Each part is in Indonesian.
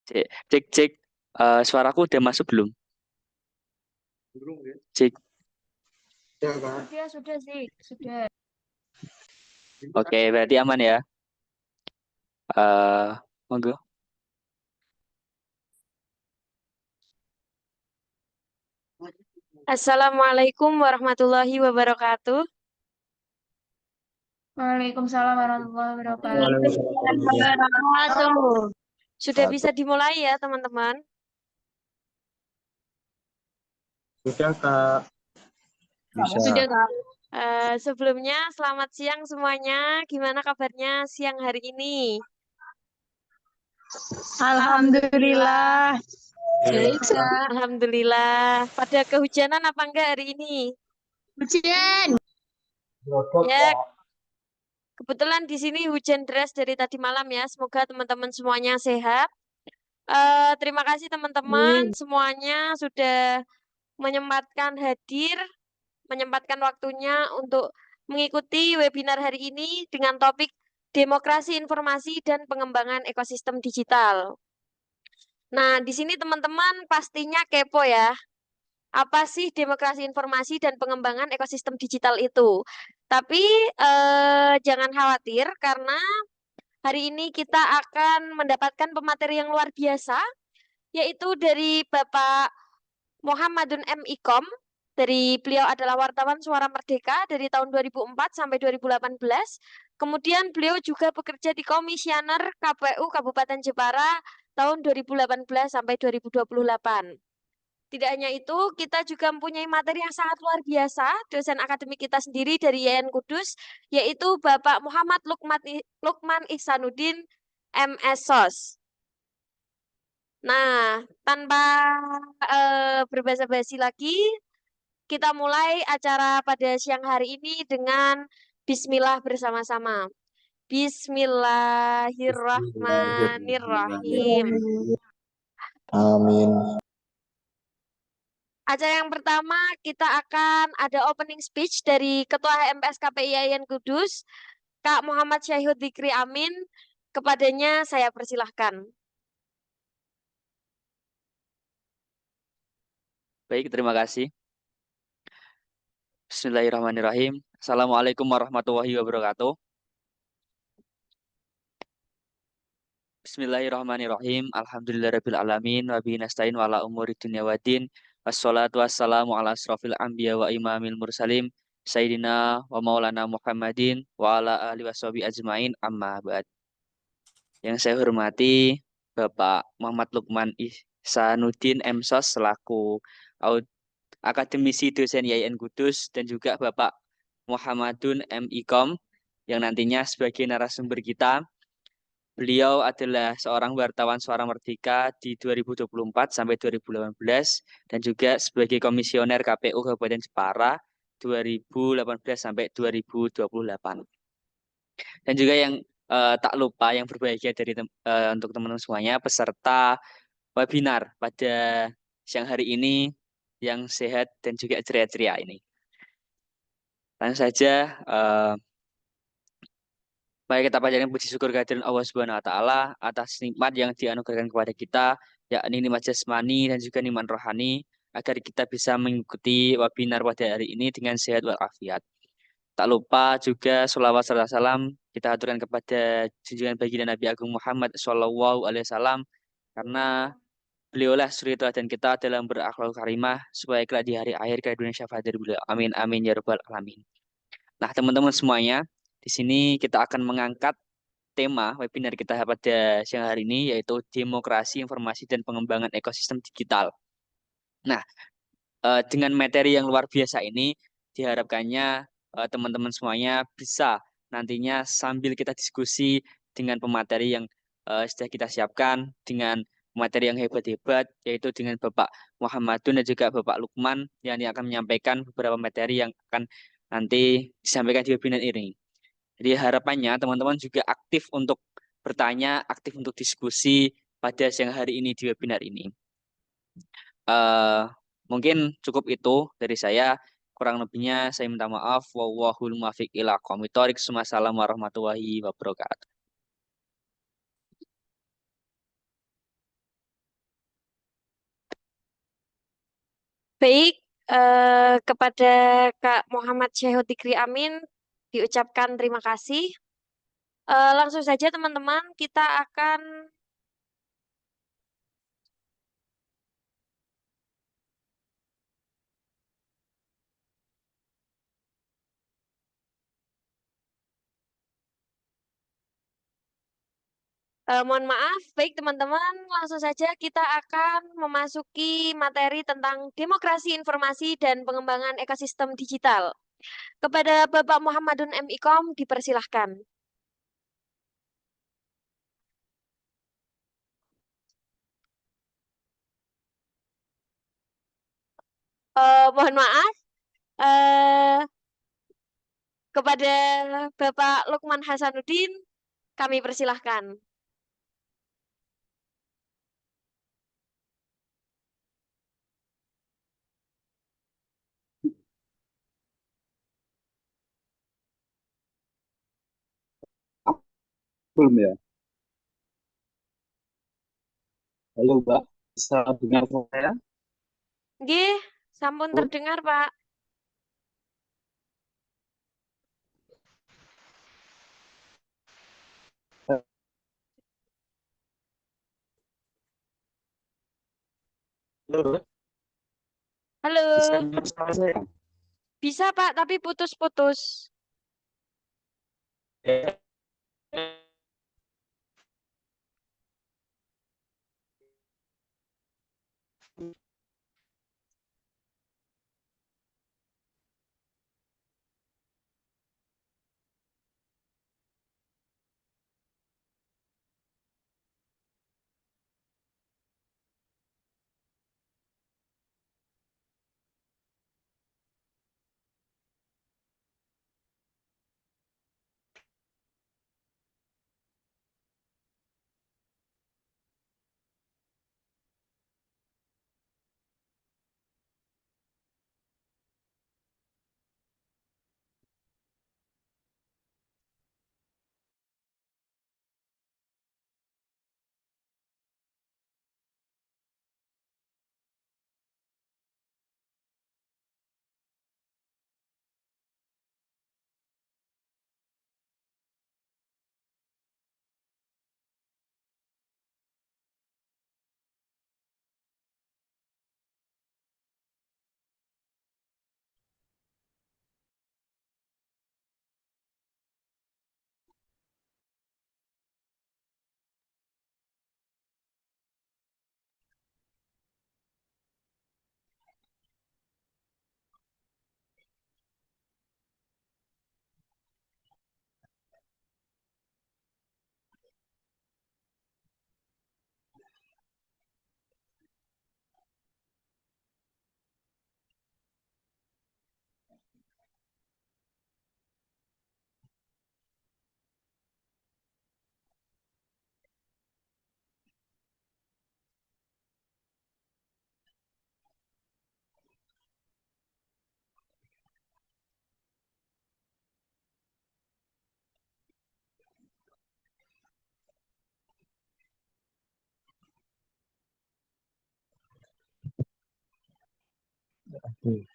Cek, cek, cek. Suaraku udah masuk belum? Cek. Sudah sih, sudah. Oke, berarti aman ya. Monggo. Assalamualaikum warahmatullahi wabarakatuh. Waalaikumsalam warahmatullahi wabarakatuh. Sudah bisa dimulai ya, teman-teman? Sudah, Kak. Bisa. Sudah, Kak. Sebelumnya, selamat siang semuanya. Gimana kabarnya siang hari ini? Alhamdulillah. Baik, Kak. Alhamdulillah. Pada kehujanan apa enggak hari ini? Hujan. Ya, kebetulan di sini hujan deras dari tadi malam ya. Semoga teman-teman semuanya sehat. Terima kasih teman-teman semuanya sudah menyempatkan hadir, menyempatkan waktunya untuk mengikuti webinar hari ini dengan topik demokrasi informasi dan pengembangan ekosistem digital. Nah, di sini teman-teman pastinya kepo ya. Apa sih demokrasi informasi dan pengembangan ekosistem digital itu? Tapi jangan khawatir karena hari ini kita akan mendapatkan pemateri yang luar biasa, yaitu dari Bapak Muhammadun M. Ikom. Dari beliau adalah wartawan Suara Merdeka dari tahun 2004 sampai 2018. Kemudian beliau juga bekerja di Komisioner KPU Kabupaten Jepara tahun 2018 sampai 2028. Tidak hanya itu, kita juga mempunyai materi yang sangat luar biasa, dosen akademik kita sendiri dari YN Kudus, yaitu Bapak Muhammad Lukman Ihsanuddin, MS.Sos. Nah, tanpa berbasa-basi lagi, kita mulai acara pada siang hari ini dengan Bismillah bersama-sama. Bismillahirrahmanirrahim. Amin. Acara yang pertama kita akan ada opening speech dari Ketua HMPS KPI YN Kudus, Kak Muhammad Syahid Dikri Amin. Kepadanya saya persilahkan. Baik, terima kasih. Bismillahirrahmanirrahim. Assalamualaikum warahmatullahi wabarakatuh. Bismillahirrahmanirrahim. Alhamdulillahirabbil alamin wa bihi nasta'in wa ala umuri dunya waddin. Wassalatu wassalamu ala asrofil anbiya wa imamil mursalin Sayyidina wa maulana Muhammadin wa ala alihi washabihi ajmain amma ba'd. Yang saya hormati Bapak Muhammad Lukman Ihsanuddin M.Sos selaku akademisi dosen YIN Kudus dan juga Bapak Muhammadun M. Ikom yang nantinya sebagai narasumber kita. Beliau adalah seorang wartawan Suara Merdeka di 2024 sampai 2018 dan juga sebagai komisioner KPU Kabupaten Jepara 2018 sampai 2028. Dan juga yang tak lupa yang berbahagia dari untuk teman-teman semuanya peserta webinar pada siang hari ini yang sehat dan juga ceria-ceria ini. Langsung saja, mari kita panjatkan puji syukur kehadiran Allah Subhanahu wa taala atas nikmat yang dianugerahkan kepada kita, yakni nikmat jasmani dan juga nikmat rohani, agar kita bisa mengikuti webinar pada hari ini dengan sehat walafiat. Tak lupa juga sholawat serta salam kita aturkan kepada junjungan baginda Nabi Agung Muhammad Shallallahu Alaihi Wasallam, karena beliaulah suri teladan kita dalam berakhlak karimah supaya kelak di hari akhir ke dunia syafaat dari beliau. Amin amin ya rabbal alamin. Nah, teman-teman semuanya, di sini kita akan mengangkat tema webinar kita pada siang hari ini, yaitu demokrasi informasi dan pengembangan ekosistem digital. Nah, dengan materi yang luar biasa ini diharapkannya teman-teman semuanya bisa nantinya sambil kita diskusi dengan pemateri yang sudah kita siapkan, dengan materi yang hebat-hebat, yaitu dengan Bapak Muhammadun dan juga Bapak Lukman yang akan menyampaikan beberapa materi yang akan nanti disampaikan di webinar ini. Jadi harapannya teman-teman juga aktif untuk bertanya, aktif untuk diskusi pada siang hari ini di webinar ini. Mungkin cukup itu dari saya. Kurang lebihnya saya minta maaf. Wallahul muwaffiq ila aqwamit thoriq. Wassalamualaikum warahmatullahi wabarakatuh. Baik, kepada Kak Muhammad Syahud Tikri Amin diucapkan terima kasih. Langsung saja teman-teman, kita akan mohon maaf, baik teman-teman, langsung saja kita akan memasuki materi tentang demokrasi informasi dan pengembangan ekosistem digital. Kepada Bapak Muhammadun M. Ikom, dipersilahkan. Mohon maaf, eh, kepada Bapak Lukman Hasanuddin, kami persilahkan. Belum ya? Halo, Mbak. Bisa dengar saya? Nggih, sampun terdengar, Pak. Halo, Halo, bisa dengar suara saya? bisa Pak, tapi putus-putus. Ya.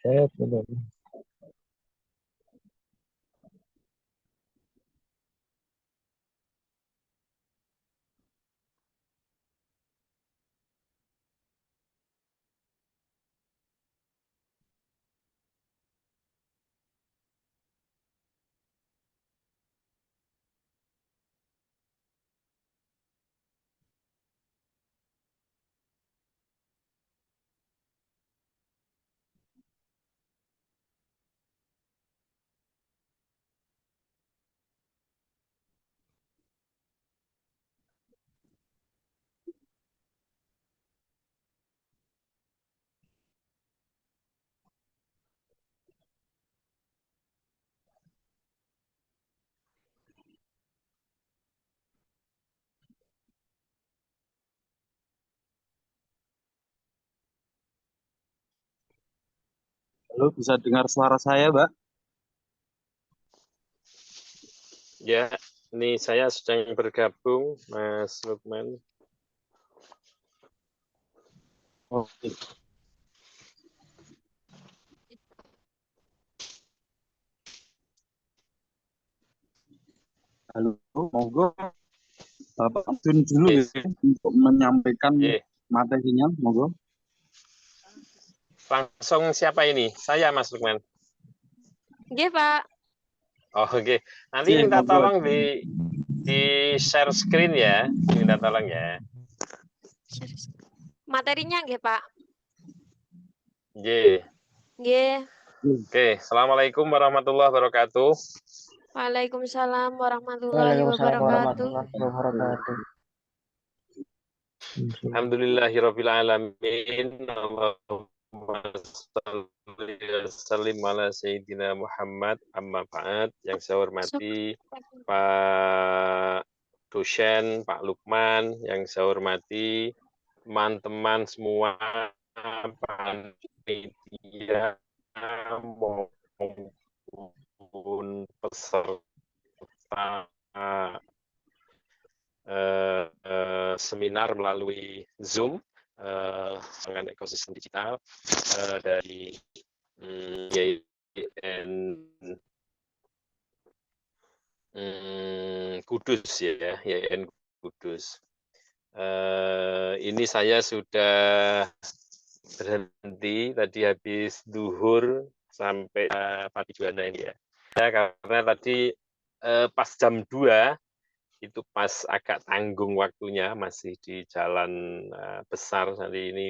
Saya belum. Halo, bisa dengar suara saya, Mbak? Ya, ini saya sedang bergabung, Mas Lukman. Oke. Halo, monggo Bapak Abdul dulu Yes. ya untuk menyampaikan Ye. materinya, monggo. Langsung siapa ini? Saya, Mas Lukman. Nggih, Pak. Oh, oke. Nanti Oke, minta monggo. tolong di share screen ya. Minta tolong ya. Materinya nggih, Pak. Ye. Nggih. Oke, Assalamualaikum warahmatullahi wabarakatuh. Waalaikumsalam warahmatullahi wabarakatuh. Alhamdulillahirabbil alamin. Allahumma shalli wa sallim ala sayyidina Muhammad. Amma ba'd. Yang saya hormati Pak dosen, Pak Lukman, yang saya hormati teman-teman semua, panitia maupun peserta seminar melalui Zoom dengan ekosistem digital dari YIN Kudus ya, YIN Kudus. Ini saya sudah berhenti tadi habis duhur sampai Pati Juanda ini ya. Karena tadi pas jam 2 itu pas agak tanggung waktunya, masih di jalan besar, nanti ini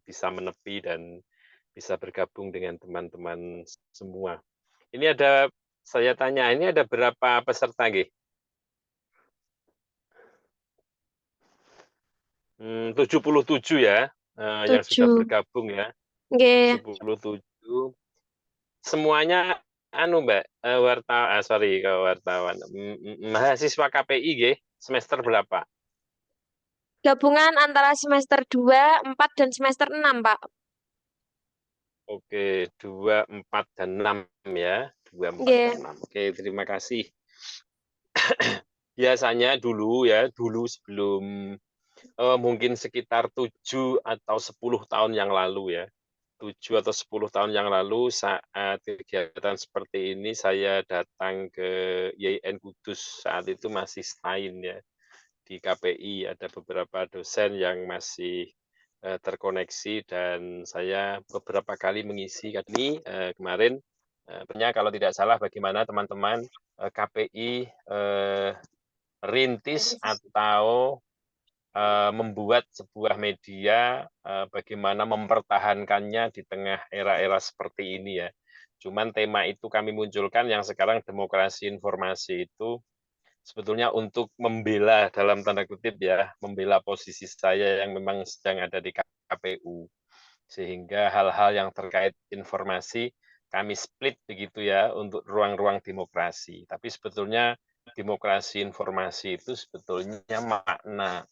bisa menepi dan bisa bergabung dengan teman-teman semua. Ini ada, saya tanya, ini ada berapa peserta, nggih? 77 ya, yang sudah 7. bergabung ya. Nggih. 77. Semuanya Mbak, wartawan, mahasiswa KPI nggih, semester berapa? Gabungan antara semester 2, 4, dan semester 6, Pak. Oke, 2, 4, dan 6 ya. 2, 4, Nggih. dan 6. Oke, terima kasih. Biasanya dulu sebelum mungkin sekitar 7 atau 10 tahun yang lalu ya. 7 atau 10 tahun yang lalu saat kegiatan seperti ini saya datang ke YIN Kudus, saat itu masih STAIN ya. Di KPI ada beberapa dosen yang masih terkoneksi dan saya beberapa kali mengisi ini kemarin. Kalau tidak salah bagaimana teman-teman KPI rintis atau membuat sebuah media bagaimana mempertahankannya di tengah era-era seperti ini ya. Cuman tema itu kami munculkan yang sekarang demokrasi informasi itu sebetulnya untuk membela dalam tanda kutip ya, membela posisi saya yang memang sedang ada di KPU. Sehingga hal-hal yang terkait informasi kami split begitu ya untuk ruang-ruang demokrasi. Tapi sebetulnya demokrasi informasi itu sebetulnya makna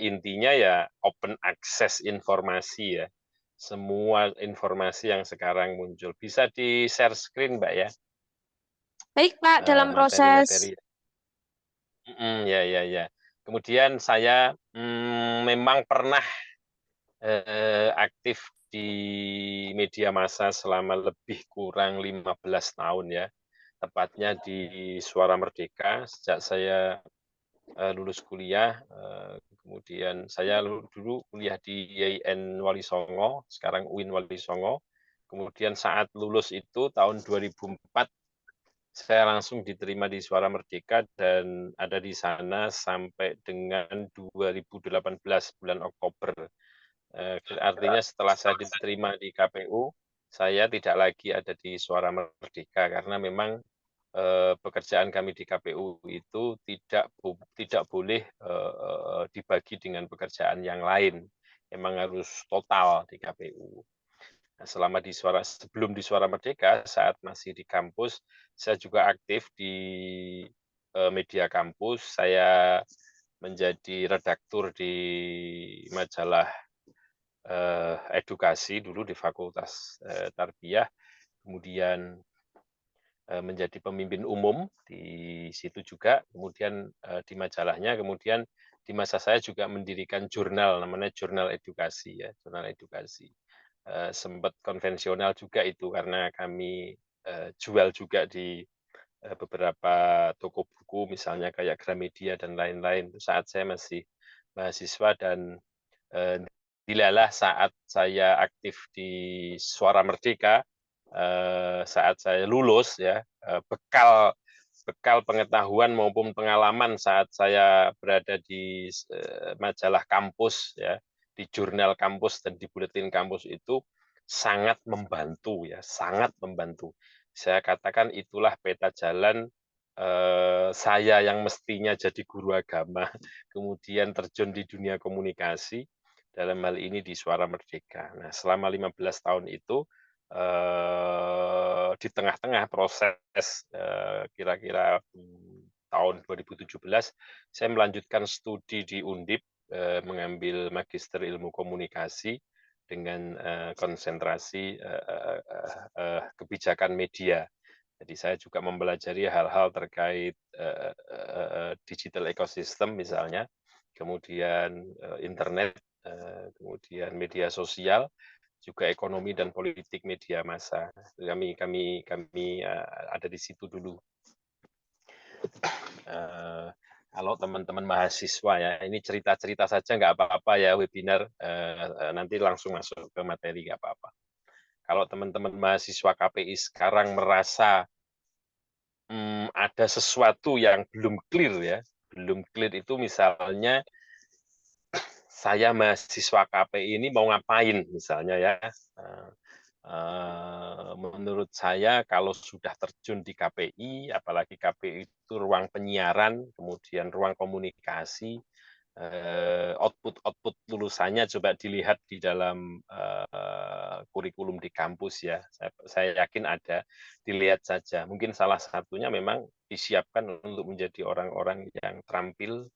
intinya ya open access informasi ya, semua informasi yang sekarang muncul bisa di share screen Mbak ya. Baik, Pak, dalam proses. Ya. Kemudian saya memang pernah aktif di media massa selama lebih kurang 15 tahun ya, tepatnya di Suara Merdeka sejak saya lulus kuliah. Kemudian saya dulu kuliah di YIN Wali Songo, sekarang UIN Wali Songo. Kemudian saat lulus itu tahun 2004 saya langsung diterima di Suara Merdeka dan ada di sana sampai dengan 2018 bulan Oktober. Artinya setelah saya diterima di KPU, saya tidak lagi ada di Suara Merdeka karena memang pekerjaan kami di KPU itu tidak boleh dibagi dengan pekerjaan yang lain. Memang harus total di KPU. Nah, sebelum di Suara Merdeka, saat masih di kampus, saya juga aktif di media kampus. Saya menjadi redaktur di majalah edukasi dulu di Fakultas Tarbiyah, kemudian menjadi pemimpin umum di situ juga, kemudian di majalahnya, kemudian di masa saya juga mendirikan jurnal, namanya Jurnal Edukasi ya, Jurnal Edukasi. Sempat konvensional juga itu karena kami jual juga di beberapa toko buku misalnya kayak Gramedia dan lain-lain saat saya masih mahasiswa, dan dilalah saat saya aktif di Suara Merdeka, saat saya lulus ya, bekal pengetahuan maupun pengalaman saat saya berada di majalah kampus ya, di jurnal kampus dan di buletin kampus itu sangat membantu ya, sangat membantu. Saya katakan itulah peta jalan saya yang mestinya jadi guru agama, kemudian terjun di dunia komunikasi, dalam hal ini di Suara Merdeka. Nah, selama 15 tahun itu, di tengah-tengah proses kira-kira tahun 2017, saya melanjutkan studi di Undip, mengambil Magister Ilmu Komunikasi dengan konsentrasi kebijakan media. Jadi saya juga mempelajari hal-hal terkait digital ecosystem misalnya, kemudian internet, kemudian media sosial, juga ekonomi dan politik media massa. Kami ada di situ dulu. Kalau teman-teman mahasiswa ya, ini cerita-cerita saja nggak apa-apa ya, webinar nanti langsung masuk ke materi nggak apa-apa. Kalau teman-teman mahasiswa KPI sekarang merasa ada sesuatu yang belum clear ya, belum clear itu misalnya saya mahasiswa KPI ini mau ngapain misalnya ya. Menurut saya kalau sudah terjun di KPI, apalagi KPI itu ruang penyiaran, kemudian ruang komunikasi, output lulusannya coba dilihat di dalam kurikulum di kampus ya. Saya yakin ada, dilihat saja. Mungkin salah satunya memang disiapkan untuk menjadi orang-orang yang terampil,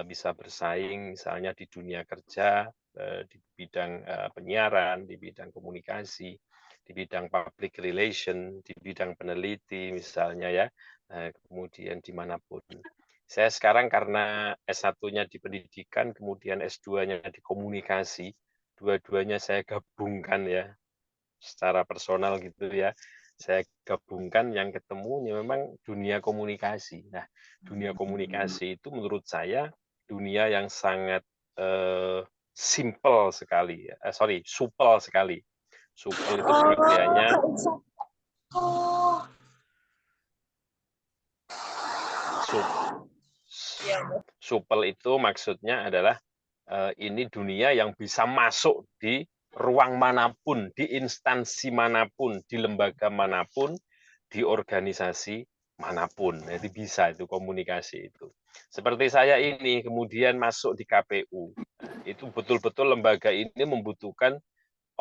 bisa bersaing misalnya di dunia kerja, di bidang penyiaran, di bidang komunikasi, di bidang public relation, di bidang peneliti misalnya ya, kemudian dimanapun. Saya sekarang karena S1-nya di pendidikan, kemudian S2-nya di komunikasi, dua-duanya saya gabungkan ya, secara personal gitu ya. Saya gabungkan, yang ketemunya memang dunia komunikasi. Nah, dunia komunikasi itu menurut saya dunia yang sangat simple sekali, supel sekali. Supel itu pengertiannya supel itu maksudnya adalah ini dunia yang bisa masuk di ruang manapun, di instansi manapun, di lembaga manapun, di organisasi manapun. Jadi bisa itu komunikasi itu. Seperti saya ini kemudian masuk di KPU. Itu betul-betul lembaga ini membutuhkan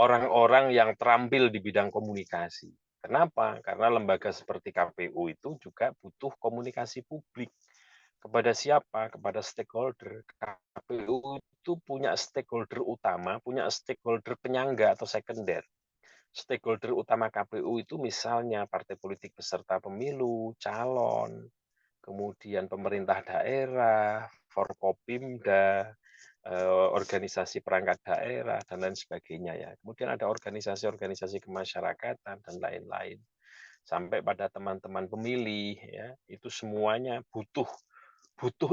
orang-orang yang terampil di bidang komunikasi. Kenapa? Karena lembaga seperti KPU itu juga butuh komunikasi publik. Kepada siapa? Kepada stakeholder. KPU itu punya stakeholder utama, punya stakeholder penyangga atau sekunder. Stakeholder utama KPU itu misalnya partai politik peserta pemilu, calon, kemudian pemerintah daerah, Forkopimda, organisasi perangkat daerah, dan lain sebagainya ya. Kemudian ada organisasi-organisasi kemasyarakatan dan lain-lain. Sampai pada teman-teman pemilih ya, itu semuanya butuh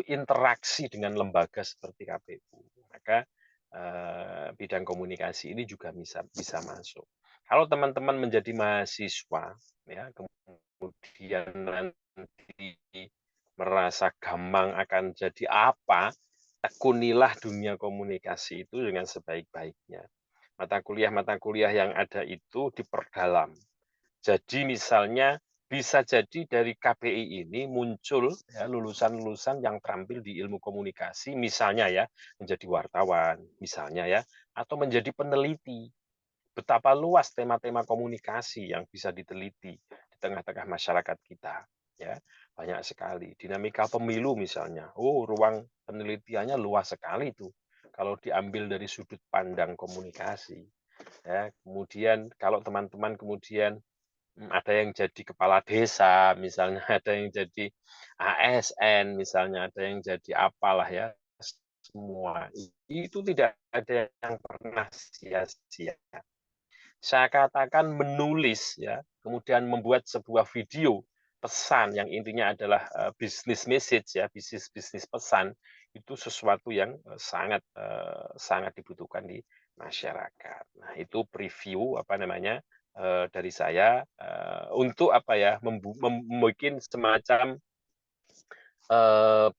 interaksi dengan lembaga seperti KPU. Maka bidang komunikasi ini juga bisa masuk. Kalau teman-teman menjadi mahasiswa, ya, kemudian nanti merasa gampang akan jadi apa, tekunilah dunia komunikasi itu dengan sebaik-baiknya. Mata kuliah yang ada itu diperdalam. Jadi misalnya bisa jadi dari KPI ini muncul ya, lulusan-lulusan yang terampil di ilmu komunikasi, misalnya ya menjadi wartawan, misalnya ya, atau menjadi peneliti. Betapa luas tema-tema komunikasi yang bisa diteliti di tengah-tengah masyarakat kita. Ya, banyak sekali. Dinamika pemilu misalnya, ruang penelitiannya luas sekali itu kalau diambil dari sudut pandang komunikasi. Ya, kemudian kalau teman-teman kemudian ada yang jadi kepala desa, misalnya ada yang jadi ASN, misalnya ada yang jadi apalah ya, semua itu tidak ada yang pernah sia-sia. Saya katakan menulis ya, kemudian membuat sebuah video pesan yang intinya adalah business message ya, bisnis pesan itu sesuatu yang sangat dibutuhkan di masyarakat. Nah, itu preview apa namanya dari saya untuk apa ya membuat semacam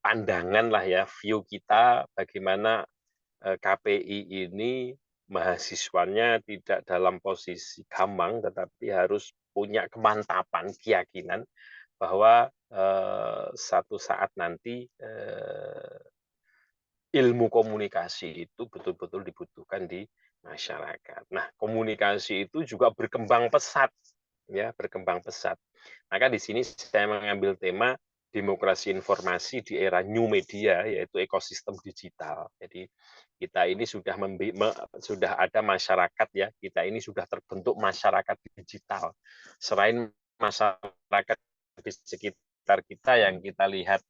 pandangan lah ya, view kita bagaimana KPI ini mahasiswanya tidak dalam posisi gamang, tetapi harus punya kemantapan, keyakinan bahwa satu saat nanti ilmu komunikasi itu betul-betul dibutuhkan di masyarakat. Nah, komunikasi itu juga berkembang pesat, ya, berkembang pesat. Maka di sini saya mengambil tema demokrasi informasi di era new media, yaitu ekosistem digital. Jadi kita ini sudah ada masyarakat ya, kita ini sudah terbentuk masyarakat digital. Selain masyarakat di sekitar kita yang kita lihat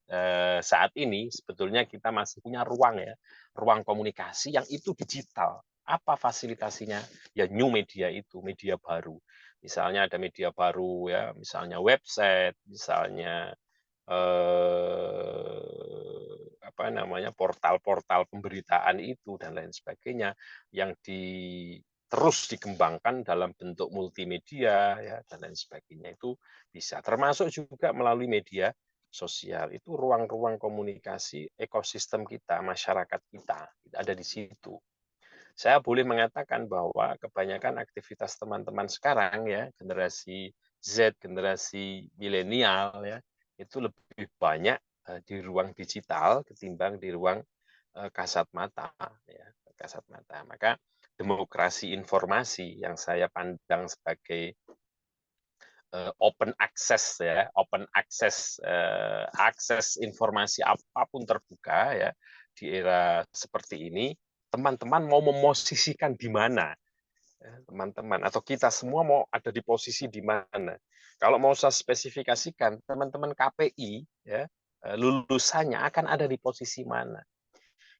saat ini, sebetulnya kita masih punya ruang ya, ruang komunikasi yang itu digital. Apa fasilitasinya? Ya new media itu, media baru. Misalnya ada media baru ya, misalnya website, misalnya apa namanya portal-portal pemberitaan itu dan lain sebagainya yang terus dikembangkan dalam bentuk multimedia ya dan lain sebagainya itu bisa termasuk juga melalui media sosial. Itu ruang-ruang komunikasi ekosistem kita, masyarakat kita ada di situ. Saya boleh mengatakan bahwa kebanyakan aktivitas teman-teman sekarang ya, generasi Z, generasi milenial ya, itu lebih banyak di ruang digital ketimbang di ruang kasat mata ya, kasat mata. Maka demokrasi informasi yang saya pandang sebagai open access ya, open access akses informasi apapun terbuka ya di era seperti ini, teman-teman mau memosisikan di mana teman-teman atau kita semua mau ada di posisi di mana. Kalau mau saya spesifikasikan, teman-teman KPI ya lulusannya akan ada di posisi mana.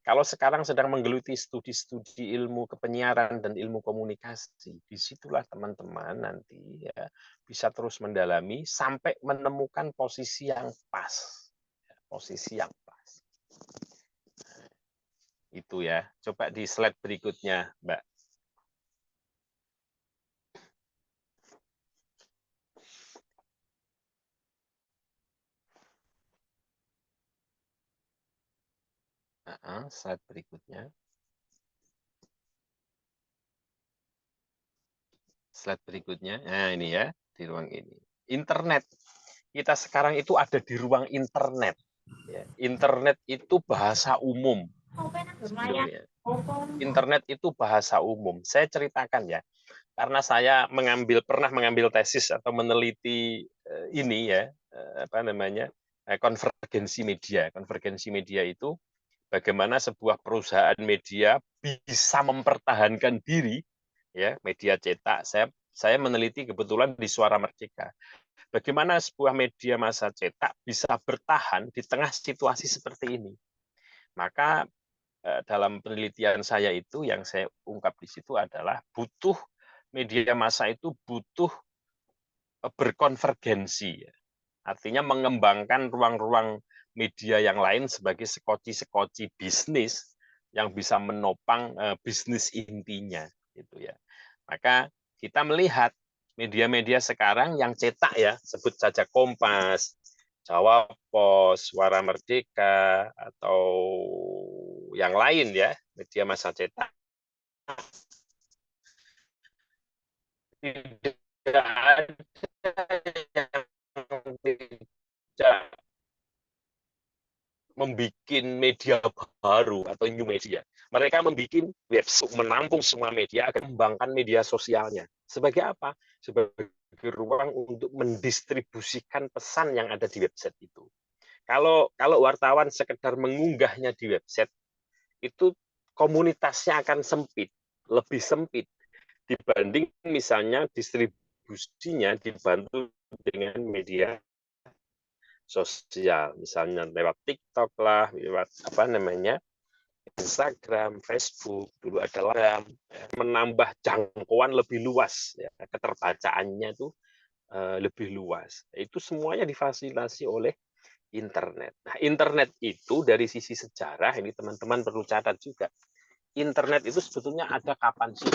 Kalau sekarang sedang menggeluti studi-studi ilmu kepenyiaran dan ilmu komunikasi, disitulah teman-teman nanti ya bisa terus mendalami sampai menemukan posisi yang pas, posisi yang pas. Itu ya. Coba di slide berikutnya, Mbak. Slide berikutnya. Slide berikutnya. Nah, ini ya, di ruang ini. Internet. Kita sekarang itu ada di ruang internet. Ya, internet itu bahasa umum. Sebelumnya. Internet itu bahasa umum. Saya ceritakan ya. Karena saya pernah mengambil tesis atau meneliti ini ya, apa namanya? Konvergensi media. Konvergensi media itu bagaimana sebuah perusahaan media bisa mempertahankan diri ya, media cetak. Saya meneliti kebetulan di Suara Merdeka. Bagaimana sebuah media massa cetak bisa bertahan di tengah situasi seperti ini. Maka dalam penelitian saya itu yang saya ungkap di situ adalah media massa itu butuh berkonvergensi. Artinya mengembangkan ruang-ruang media yang lain sebagai sekoci-sekoci bisnis yang bisa menopang bisnis intinya gitu ya. Maka kita melihat media-media sekarang yang cetak ya, sebut saja Kompas, Jawa Pos, Suara Merdeka atau yang lain ya, media massa cetak. Tidak ada yang tidak membuat media baru atau new media. Mereka membuat website menampung semua media agar mengembangkan media sosialnya. Sebagai apa? Sebagai ruang untuk mendistribusikan pesan yang ada di website itu. Kalau wartawan sekedar mengunggahnya di website, itu komunitasnya akan sempit, lebih sempit dibanding misalnya distribusinya dibantu dengan media sosial, misalnya lewat TikTok lah, lewat apa namanya Instagram, Facebook, dulu ada Telegram, menambah jangkauan lebih luas, ya, keterbacaannya itu lebih luas. Itu semuanya difasilitasi oleh internet. Nah, internet itu dari sisi sejarah, ini teman-teman perlu catat juga. Internet itu sebetulnya ada kapan sih?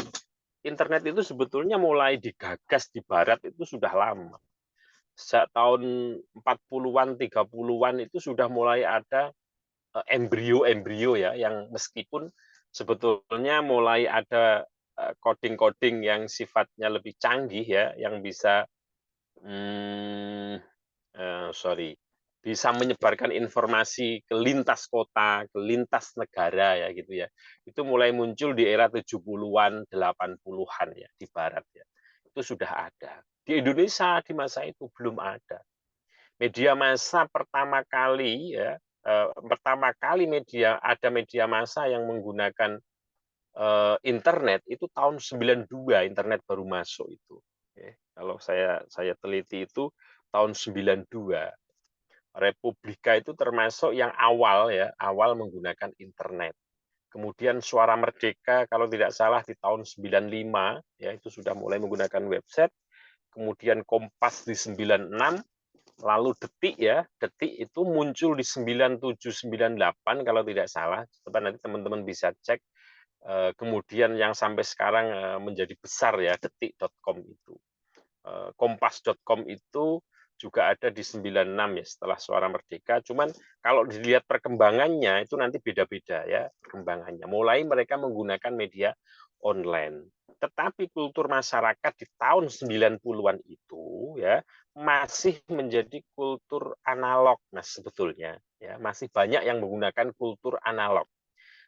Internet itu sebetulnya mulai digagas di barat itu sudah lama. Sejak tahun 40-an, 30-an itu sudah mulai ada embrio-embrio ya, yang meskipun sebetulnya mulai ada coding-coding yang sifatnya lebih canggih ya, yang bisa bisa menyebarkan informasi ke lintas kota, ke lintas negara ya gitu ya. Itu mulai muncul di era 70-an, 80-an ya di barat ya. Itu sudah ada. Di Indonesia di masa itu belum ada. Media massa pertama kali ya, media massa yang menggunakan internet itu tahun 92, internet baru masuk itu. Kalau saya teliti itu tahun 92. Republika itu termasuk yang awal ya, awal menggunakan internet. Kemudian Suara Merdeka kalau tidak salah di tahun 95 ya, itu sudah mulai menggunakan website. Kemudian Kompas di 96, lalu Detik ya, Detik itu muncul di 97 98 kalau tidak salah. Coba nanti teman-teman bisa cek. Kemudian yang sampai sekarang menjadi besar ya, detik.com itu. Kompas.com itu juga ada di 96 ya setelah Suara Merdeka. Cuman kalau dilihat perkembangannya itu nanti beda-beda ya perkembangannya. Mulai mereka menggunakan media online. Tetapi kultur masyarakat di tahun 90-an itu ya masih menjadi kultur analog mas sebetulnya ya, masih banyak yang menggunakan kultur analog.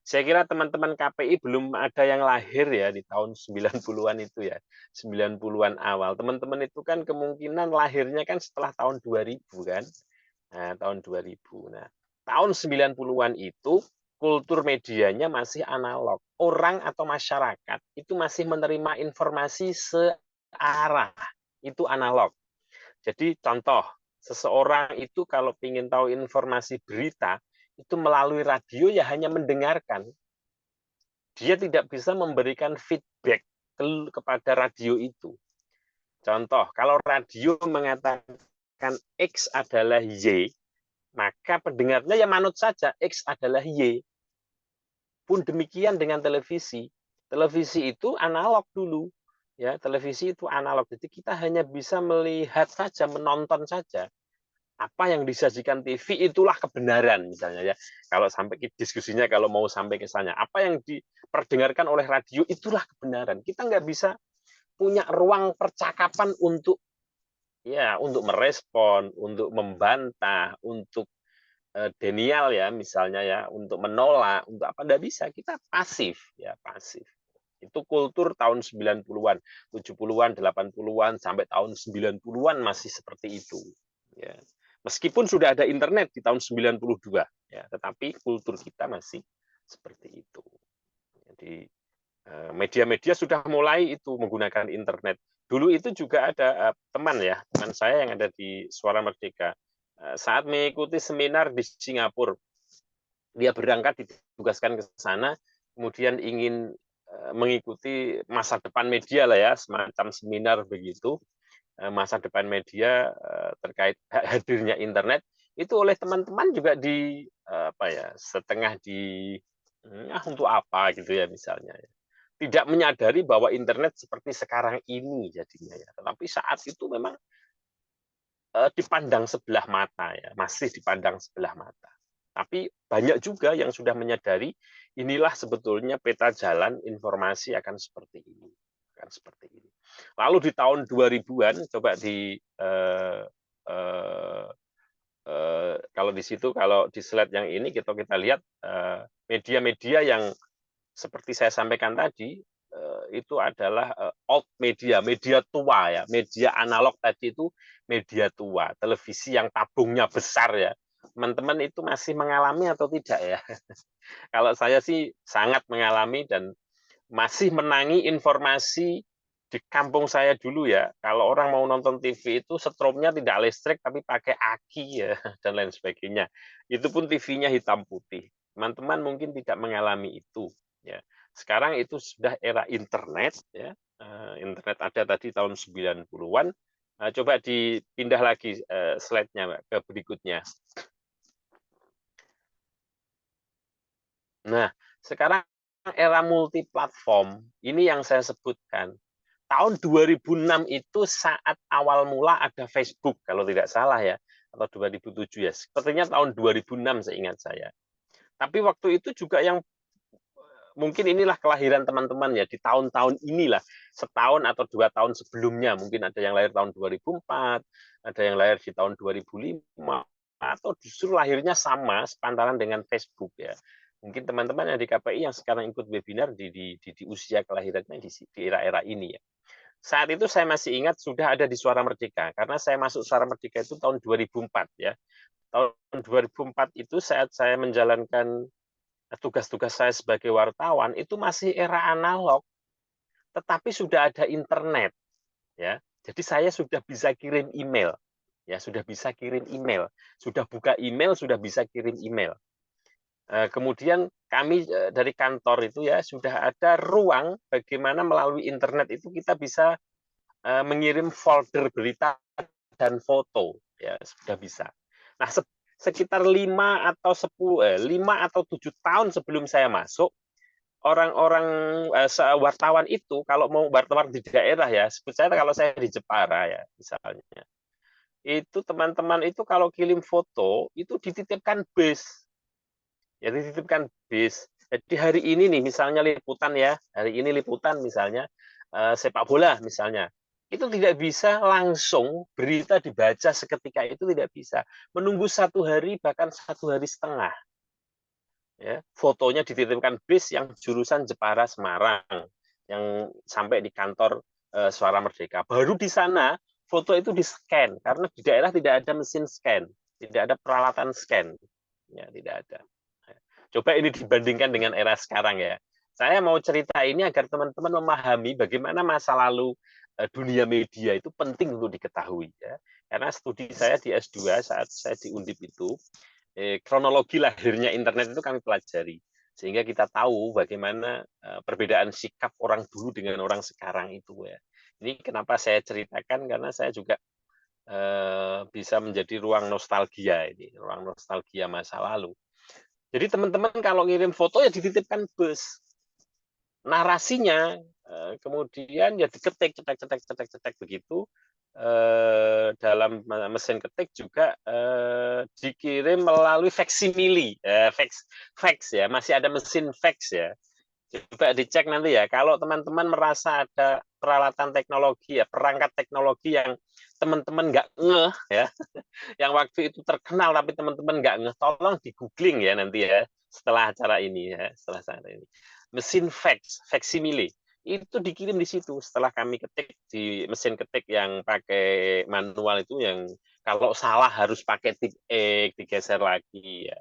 Saya kira teman-teman KPI belum ada yang lahir ya di tahun 90-an itu ya. 90-an awal. Teman-teman itu kan kemungkinan lahirnya kan setelah tahun 2000 kan. Nah, tahun 2000. Nah, tahun 90-an itu kultur medianya masih analog. Orang atau masyarakat itu masih menerima informasi searah. Itu analog. Jadi contoh, seseorang itu kalau ingin tahu informasi berita, itu melalui radio ya hanya mendengarkan. Dia tidak bisa memberikan feedback kepada radio itu. Contoh, kalau radio mengatakan X adalah Y, maka pendengarnya ya manut saja X adalah Y. Pun demikian dengan televisi. Televisi itu analog dulu. Ya, televisi itu analog. Jadi kita hanya bisa melihat saja, menonton saja. Apa yang disajikan TV itulah kebenaran misalnya ya. Kalau sampai diskusinya kalau mau sampai ke sana, apa yang diperdengarkan oleh radio itulah kebenaran. Kita nggak bisa punya ruang percakapan untuk merespon, untuk membantah, untuk denial ya misalnya ya, untuk menolak, untuk apa nggak bisa. Kita pasif ya, pasif. Itu kultur tahun 90-an, 70-an, 80-an sampai tahun 90-an masih seperti itu. Ya. Meskipun sudah ada internet di tahun 92, ya, tetapi kultur kita masih seperti itu. Jadi media-media sudah mulai itu menggunakan internet. Dulu itu juga ada teman saya yang ada di Suara Merdeka. Saat mengikuti seminar di Singapura, dia berangkat ditugaskan ke sana, kemudian ingin mengikuti masa depan media lah ya, semacam seminar begitu. Masa depan media terkait hadirnya internet itu oleh teman-teman juga setengah untuk apa gitu ya misalnya ya. Tidak menyadari bahwa internet seperti sekarang ini jadinya ya, tetapi saat itu memang dipandang sebelah mata ya, masih dipandang sebelah mata. Tapi banyak juga yang sudah menyadari inilah sebetulnya peta jalan informasi akan seperti ini. Lalu di tahun 2000-an coba kalau di situ, kalau di slide yang ini kita lihat media-media yang seperti saya sampaikan tadi itu adalah old media tua ya, media analog tadi itu media tua, televisi yang tabungnya besar ya. Teman-teman itu masih mengalami atau tidak ya? Kalau saya sih sangat mengalami dan masih menangi informasi di kampung saya dulu ya. Kalau orang mau nonton TV itu setrumnya tidak listrik tapi pakai aki ya dan lain sebagainya. Itu pun TV-nya hitam putih. Teman-teman mungkin tidak mengalami itu ya. Sekarang itu sudah era internet ya. Internet ada tadi tahun 90-an. Coba dipindah lagi slide-nya, Mbak, ke berikutnya. Nah, sekarang era multiplatform, ini yang saya sebutkan. Tahun 2006 itu saat awal mula ada Facebook, kalau tidak salah ya, atau 2007 ya. Sepertinya tahun 2006 seingat saya. Tapi waktu itu juga yang mungkin inilah kelahiran teman-teman ya, di tahun-tahun inilah, setahun atau 2 tahun sebelumnya, mungkin ada yang lahir tahun 2004, ada yang lahir di tahun 2005, atau justru lahirnya sama, sepantaran dengan Facebook ya. Mungkin teman-teman yang di KPI yang sekarang ikut webinar di usia kelahirannya di era-era ini ya. Saat itu saya masih ingat sudah ada di Suara Merdeka, karena saya masuk Suara Merdeka itu tahun 2004 ya. Tahun 2004 itu saat saya menjalankan tugas-tugas saya sebagai wartawan itu masih era analog, tetapi sudah ada internet, ya. Jadi saya sudah bisa kirim email, ya sudah bisa kirim email, sudah buka email, sudah bisa kirim email. Kemudian kami dari kantor itu ya sudah ada ruang bagaimana melalui internet itu kita bisa mengirim folder berita dan foto, ya sudah bisa. Nah, sekitar 5 atau 7 tahun sebelum saya masuk, orang-orang wartawan itu kalau mau wartawan di daerah ya, sebut saya kalau saya di Jepara ya misalnya, itu teman-teman itu kalau kirim foto itu dititipkan bis, ya dititipkan bis. Jadi hari ini nih misalnya liputan ya, hari ini liputan misalnya sepak bola misalnya, itu tidak bisa langsung berita dibaca seketika itu, tidak bisa. Menunggu 1 hari bahkan 1 hari setengah. Ya, fotonya dititipkan bis yang jurusan Jepara Semarang yang sampai di kantor Suara Merdeka. Baru di sana foto itu di-scan karena di daerah tidak ada mesin scan, tidak ada peralatan scan. Ya, tidak ada. Coba ini dibandingkan dengan era sekarang ya. Saya mau cerita ini agar teman-teman memahami bagaimana masa lalu dunia media itu penting untuk diketahui ya. Karena studi saya di S2 saat saya di Undip itu, kronologi lahirnya internet itu kami pelajari. Sehingga kita tahu bagaimana perbedaan sikap orang dulu dengan orang sekarang itu ya. Ini kenapa saya ceritakan karena saya juga bisa menjadi ruang nostalgia ini, ruang nostalgia masa lalu. Jadi teman-teman kalau ngirim foto ya dititipkan bus. Narasinya kemudian ya diketik cetek begitu, dalam mesin ketik juga dikirim melalui faksimili, fax ya, masih ada mesin fax ya. Coba dicek nanti ya, kalau teman-teman merasa ada peralatan teknologi ya, perangkat teknologi yang teman-teman nggak ngeh ya, yang waktu itu terkenal tapi teman-teman nggak ngeh, tolong di googling ya nanti ya, setelah acara ini ya, setelah acara ini. Mesin fax, faksimile, itu dikirim di situ setelah kami ketik di mesin ketik yang pakai manual itu, yang kalau salah harus pakai tip X, digeser lagi ya.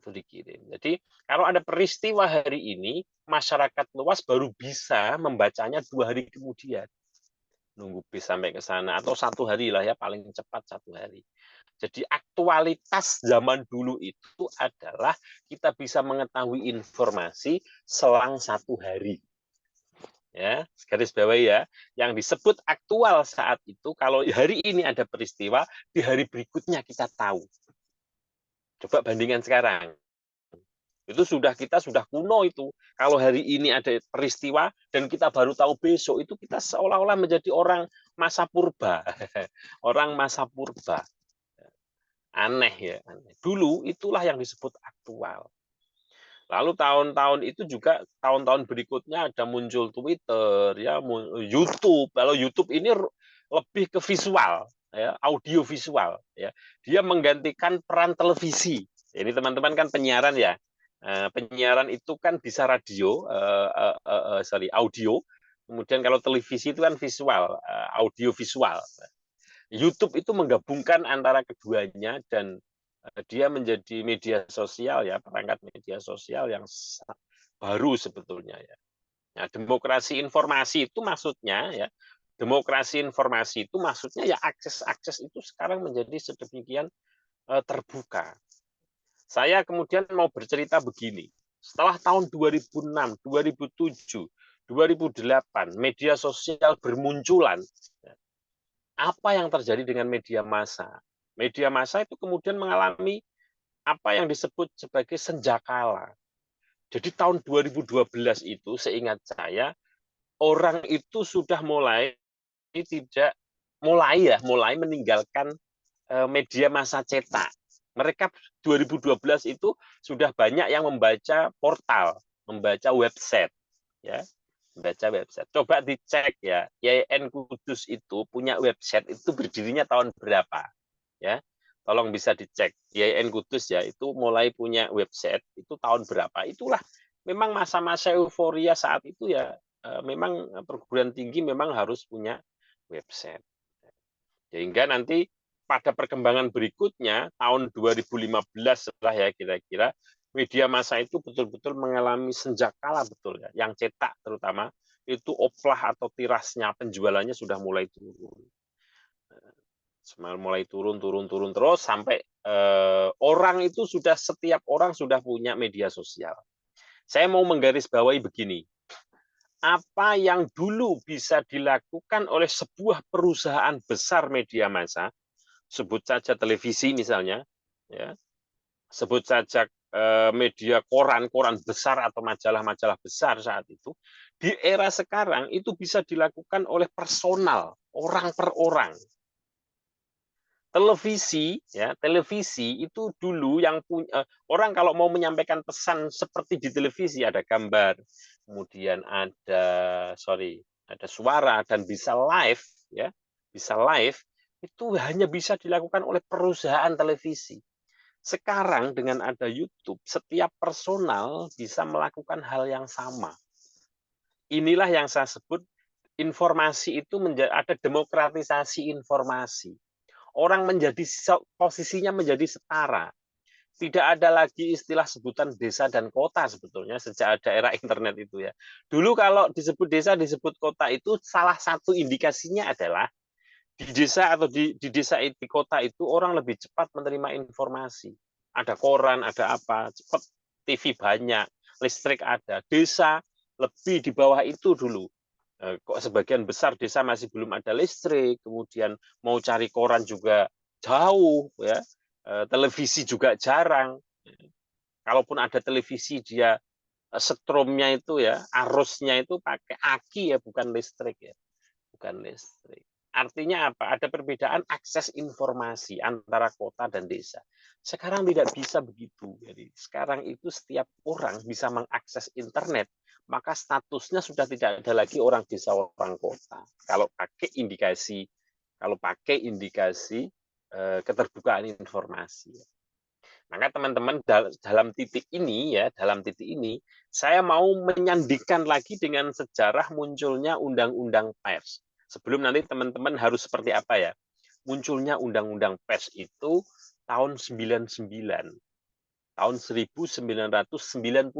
Itu dikirim. Jadi kalau ada peristiwa hari ini, masyarakat luas baru bisa membacanya 2 hari kemudian. Nunggu bis sampai ke sana, atau 1 hari lah ya, paling cepat 1 hari. Jadi aktualitas zaman dulu itu adalah kita bisa mengetahui informasi selang 1 hari. Ya, garis bawahi ya. Yang disebut aktual saat itu, kalau hari ini ada peristiwa, di hari berikutnya kita tahu. Coba bandingkan sekarang. Itu kita sudah kuno itu. Kalau hari ini ada peristiwa dan kita baru tahu besok, itu kita seolah-olah menjadi orang masa purba. Orang masa purba. Aneh ya. Dulu itulah yang disebut aktual. Lalu tahun-tahun itu juga, tahun-tahun berikutnya ada muncul Twitter, ya, YouTube. Kalau YouTube ini lebih ke visual, ya, audio visual. Ya. Dia menggantikan peran televisi. Ini teman-teman kan penyiaran ya. Penyiaran itu kan bisa radio, audio. Kemudian kalau televisi itu kan visual, audio visual. YouTube itu menggabungkan antara keduanya dan dia menjadi media sosial ya, perangkat media sosial yang baru sebetulnya ya. Nah, demokrasi informasi itu maksudnya ya, demokrasi informasi itu maksudnya ya akses itu sekarang menjadi sedemikian terbuka. Saya kemudian mau bercerita begini. Setelah tahun 2006, 2007, 2008 media sosial bermunculan. Apa yang terjadi dengan media massa? Media massa itu kemudian mengalami apa yang disebut sebagai senjakala. Jadi tahun 2012 itu seingat saya, orang itu sudah mulai meninggalkan media massa cetak. Mereka 2012 itu sudah banyak yang membaca portal, membaca website, ya, membaca website. Coba dicek ya, YIN Kudus itu punya website itu berdirinya tahun berapa, ya? Tolong bisa dicek. YIN Kudus ya itu mulai punya website itu tahun berapa? Itulah memang masa-masa euforia saat itu ya. Memang perguruan tinggi memang harus punya website. Sehingga nanti pada perkembangan berikutnya, tahun 2015 setelah ya kira-kira, media massa itu betul-betul mengalami senjakala betul ya. Yang cetak terutama, itu oplah atau tirasnya, penjualannya sudah mulai turun. Mulai turun terus sampai orang itu sudah, setiap orang sudah punya media sosial. Saya mau menggarisbawahi begini, apa yang dulu bisa dilakukan oleh sebuah perusahaan besar media massa, sebut saja televisi misalnya, ya, sebut saja media koran besar atau majalah-majalah besar saat itu, di era sekarang itu bisa dilakukan oleh personal, orang per orang. Televisi, ya, televisi itu dulu yang punya orang kalau mau menyampaikan pesan seperti di televisi ada gambar, kemudian ada suara dan bisa live, ya, bisa live itu hanya bisa dilakukan oleh perusahaan televisi. Sekarang dengan ada YouTube, setiap personal bisa melakukan hal yang sama. Inilah yang saya sebut informasi itu ada demokratisasi informasi. Orang posisinya menjadi setara. Tidak ada lagi istilah sebutan desa dan kota sebetulnya sejak ada era internet itu ya. Dulu kalau disebut desa, disebut kota itu salah satu indikasinya adalah di desa atau di desa di kota itu orang lebih cepat menerima informasi. Ada koran, ada apa, cepat, TV banyak, listrik ada. Desa lebih di bawah itu dulu. Kok sebagian besar desa masih belum ada listrik, kemudian mau cari koran juga jauh, ya, televisi juga jarang. Kalaupun ada televisi dia setrumnya itu ya, arusnya itu pakai aki ya, bukan listrik ya, bukan listrik. Artinya apa? Ada perbedaan akses informasi antara kota dan desa. Sekarang tidak bisa begitu. Jadi sekarang itu setiap orang bisa mengakses internet, maka statusnya sudah tidak ada lagi orang desa orang kota. Kalau pakai indikasi keterbukaan informasi. Maka teman-teman dalam titik ini saya mau menyandingkan lagi dengan sejarah munculnya undang-undang pers. Sebelum nanti teman-teman harus seperti apa ya? Munculnya undang-undang pers itu tahun 99. Tahun 1999.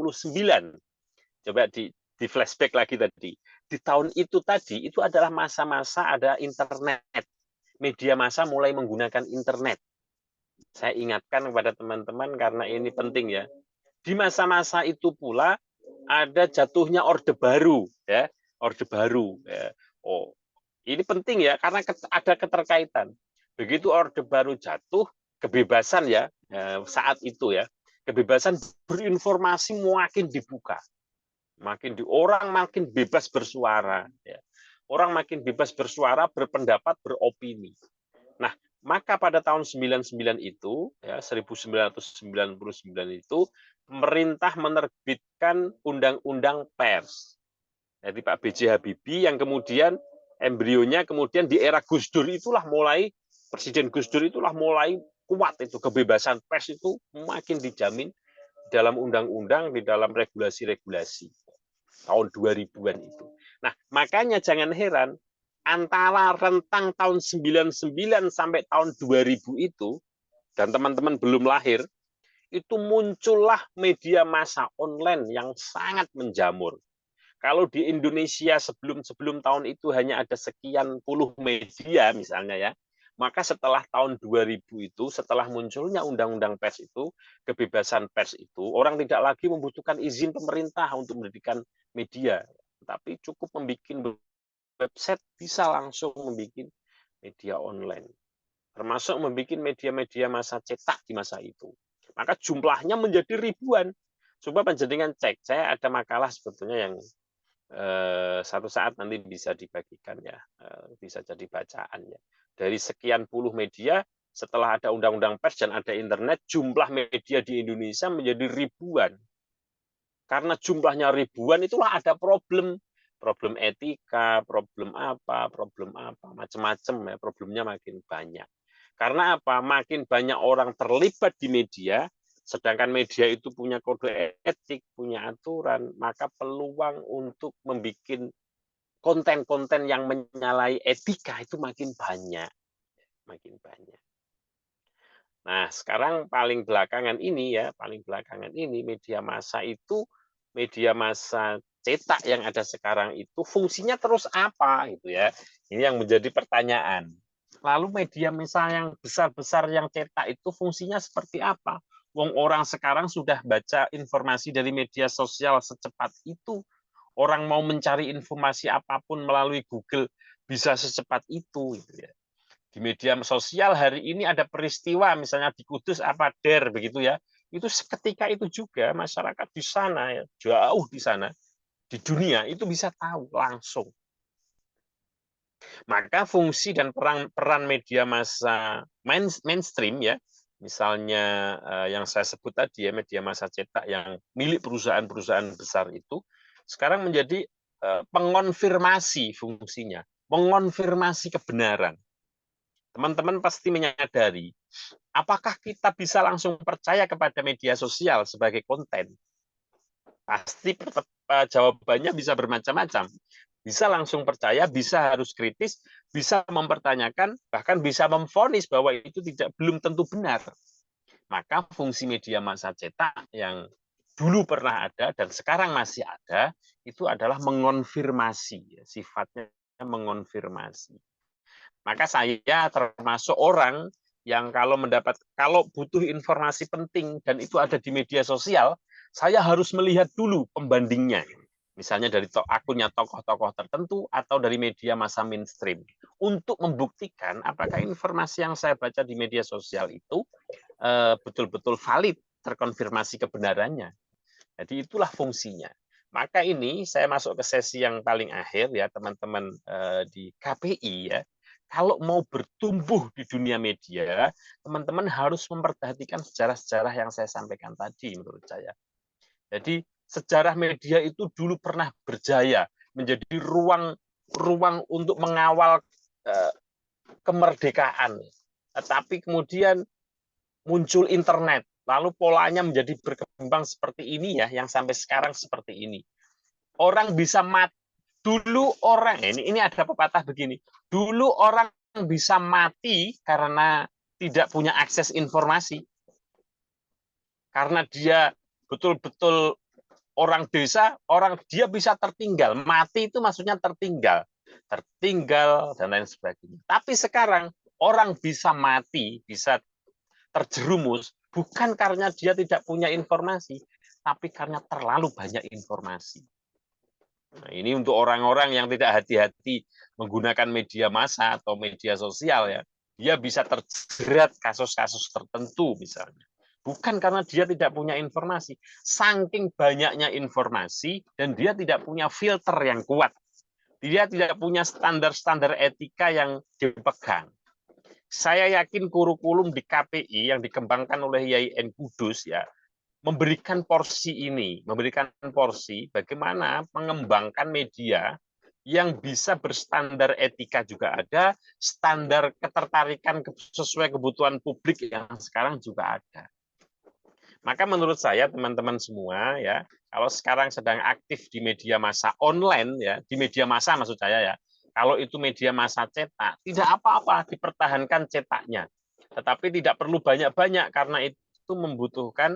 Coba di flashback lagi tadi. Di tahun itu tadi, itu adalah masa-masa ada internet. Media massa mulai menggunakan internet. Saya ingatkan kepada teman-teman karena ini penting ya. Di masa-masa itu pula ada jatuhnya Orde Baru, ya, Orde Baru. Ya. Oh, ini penting ya karena ada keterkaitan. Begitu Orde Baru jatuh, kebebasan ya saat itu ya, kebebasan berinformasi makin dibuka, orang makin bebas bersuara, ya. Orang makin bebas bersuara, berpendapat, beropini. Nah, maka pada tahun 99 itu, ya, 1999 itu, pemerintah menerbitkan Undang-Undang Pers. Jadi Pak B.J. Habibie yang kemudian embrionya kemudian di era Gus Dur itulah mulai, Presiden Gus Dur itulah mulai kuat itu, kebebasan pers itu makin dijamin dalam undang-undang, di dalam regulasi-regulasi tahun 2000-an itu. Nah, makanya jangan heran antara rentang tahun 99 sampai tahun 2000 itu, dan teman-teman belum lahir, itu muncullah media massa online yang sangat menjamur. Kalau di Indonesia sebelum tahun itu hanya ada sekian puluh media misalnya ya, maka setelah tahun 2000 itu, setelah munculnya undang-undang pers itu, kebebasan pers itu, orang tidak lagi membutuhkan izin pemerintah untuk mendirikan media, tapi cukup membuat website, bisa langsung membuat media online, termasuk membuat media-media massa cetak di masa itu. Maka jumlahnya menjadi ribuan. Coba panjenengan cek, saya ada makalah sebetulnya yang satu saat nanti bisa dibagikan ya, bisa jadi bacaan ya. Dari sekian puluh media, setelah ada undang-undang pers dan ada internet, jumlah media di Indonesia menjadi ribuan. Karena jumlahnya ribuan, itulah ada problem etika, problem apa, macam-macam ya, problemnya makin banyak. Karena apa? Makin banyak orang terlibat di media, sedangkan media itu punya kode etik, punya aturan, maka peluang untuk membuat konten-konten yang menyalahi etika itu makin banyak. Nah, sekarang paling belakangan ini media massa itu, media massa cetak yang ada sekarang itu fungsinya terus apa gitu ya. Ini yang menjadi pertanyaan. Lalu media massa yang besar-besar yang cetak itu fungsinya seperti apa? Wong orang sekarang sudah baca informasi dari media sosial secepat itu. Orang mau mencari informasi apapun melalui Google bisa secepat itu gitu ya. Di media sosial hari ini ada peristiwa misalnya di Kudus apa begitu ya. Itu seketika itu juga masyarakat di sana ya, jauh di sana di dunia itu bisa tahu langsung. Maka fungsi dan peran media massa mainstream ya, misalnya yang saya sebut tadi ya, media massa cetak yang milik perusahaan-perusahaan besar itu sekarang menjadi pengonfirmasi fungsinya, mengonfirmasi kebenaran. Teman-teman pasti menyadari, apakah kita bisa langsung percaya kepada media sosial sebagai konten? Pasti jawabannya bisa bermacam-macam. Bisa langsung percaya, bisa harus kritis, bisa mempertanyakan, bahkan bisa memvonis bahwa itu belum tentu benar. Maka fungsi media massa cetak yang dulu pernah ada dan sekarang masih ada, itu adalah mengonfirmasi, sifatnya mengonfirmasi. Maka saya termasuk orang yang kalau butuh informasi penting dan itu ada di media sosial, saya harus melihat dulu pembandingnya. Misalnya dari akunnya tokoh-tokoh tertentu atau dari media massa mainstream. Untuk membuktikan apakah informasi yang saya baca di media sosial itu betul-betul valid, terkonfirmasi kebenarannya. Jadi itulah fungsinya. Maka ini saya masuk ke sesi yang paling akhir ya teman-teman di KPI ya. Kalau mau bertumbuh di dunia media, teman-teman harus memperhatikan sejarah-sejarah yang saya sampaikan tadi menurut saya. Jadi sejarah media itu dulu pernah berjaya menjadi ruang untuk mengawal kemerdekaan. Tetapi kemudian muncul internet, lalu polanya menjadi berkembang seperti ini ya, yang sampai sekarang seperti ini. Orang bisa dulu orang ini ada pepatah begini. Dulu orang bisa mati karena tidak punya akses informasi. Karena dia betul-betul orang desa, dia bisa tertinggal. Mati itu maksudnya tertinggal dan lain sebagainya. Tapi sekarang orang bisa mati, bisa terjerumus bukan karena dia tidak punya informasi, tapi karena terlalu banyak informasi. Nah, ini untuk orang-orang yang tidak hati-hati menggunakan media massa atau media sosial ya, dia bisa terjerat kasus-kasus tertentu misalnya. Bukan karena dia tidak punya informasi, saking banyaknya informasi dan dia tidak punya filter yang kuat. Dia tidak punya standar-standar etika yang dipegang. Saya yakin kurikulum di KPI yang dikembangkan oleh YIN Kudus ya, memberikan porsi bagaimana mengembangkan media yang bisa berstandar etika juga ada, standar ketertarikan sesuai kebutuhan publik yang sekarang juga ada. Maka menurut saya teman-teman semua ya, kalau sekarang sedang aktif di media massa online ya, di media massa maksud saya ya, kalau itu media massa cetak, tidak apa-apa dipertahankan cetaknya. Tetapi tidak perlu banyak-banyak karena itu membutuhkan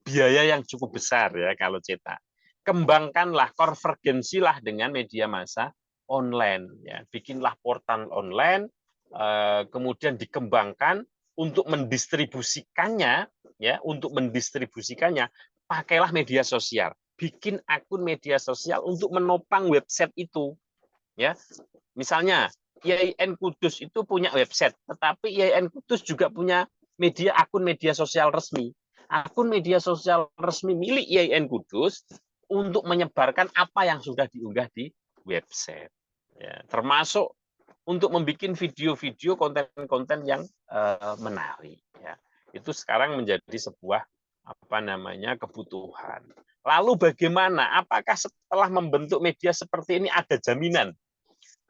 biaya yang cukup besar ya kalau cetak. Kembangkanlah, konvergensilah dengan media massa online ya. Bikinlah portal online, kemudian dikembangkan untuk mendistribusikannya ya, pakailah media sosial. Bikin akun media sosial untuk menopang website itu. Ya. Misalnya IAIN Kudus itu punya website, tetapi IAIN Kudus juga punya akun media sosial resmi. Akun media sosial resmi milik IAIN Kudus untuk menyebarkan apa yang sudah diunggah di website. Ya, termasuk untuk membuat video-video konten-konten yang menarik. Ya. Itu sekarang menjadi sebuah kebutuhan. Lalu bagaimana? Apakah setelah membentuk media seperti ini ada jaminan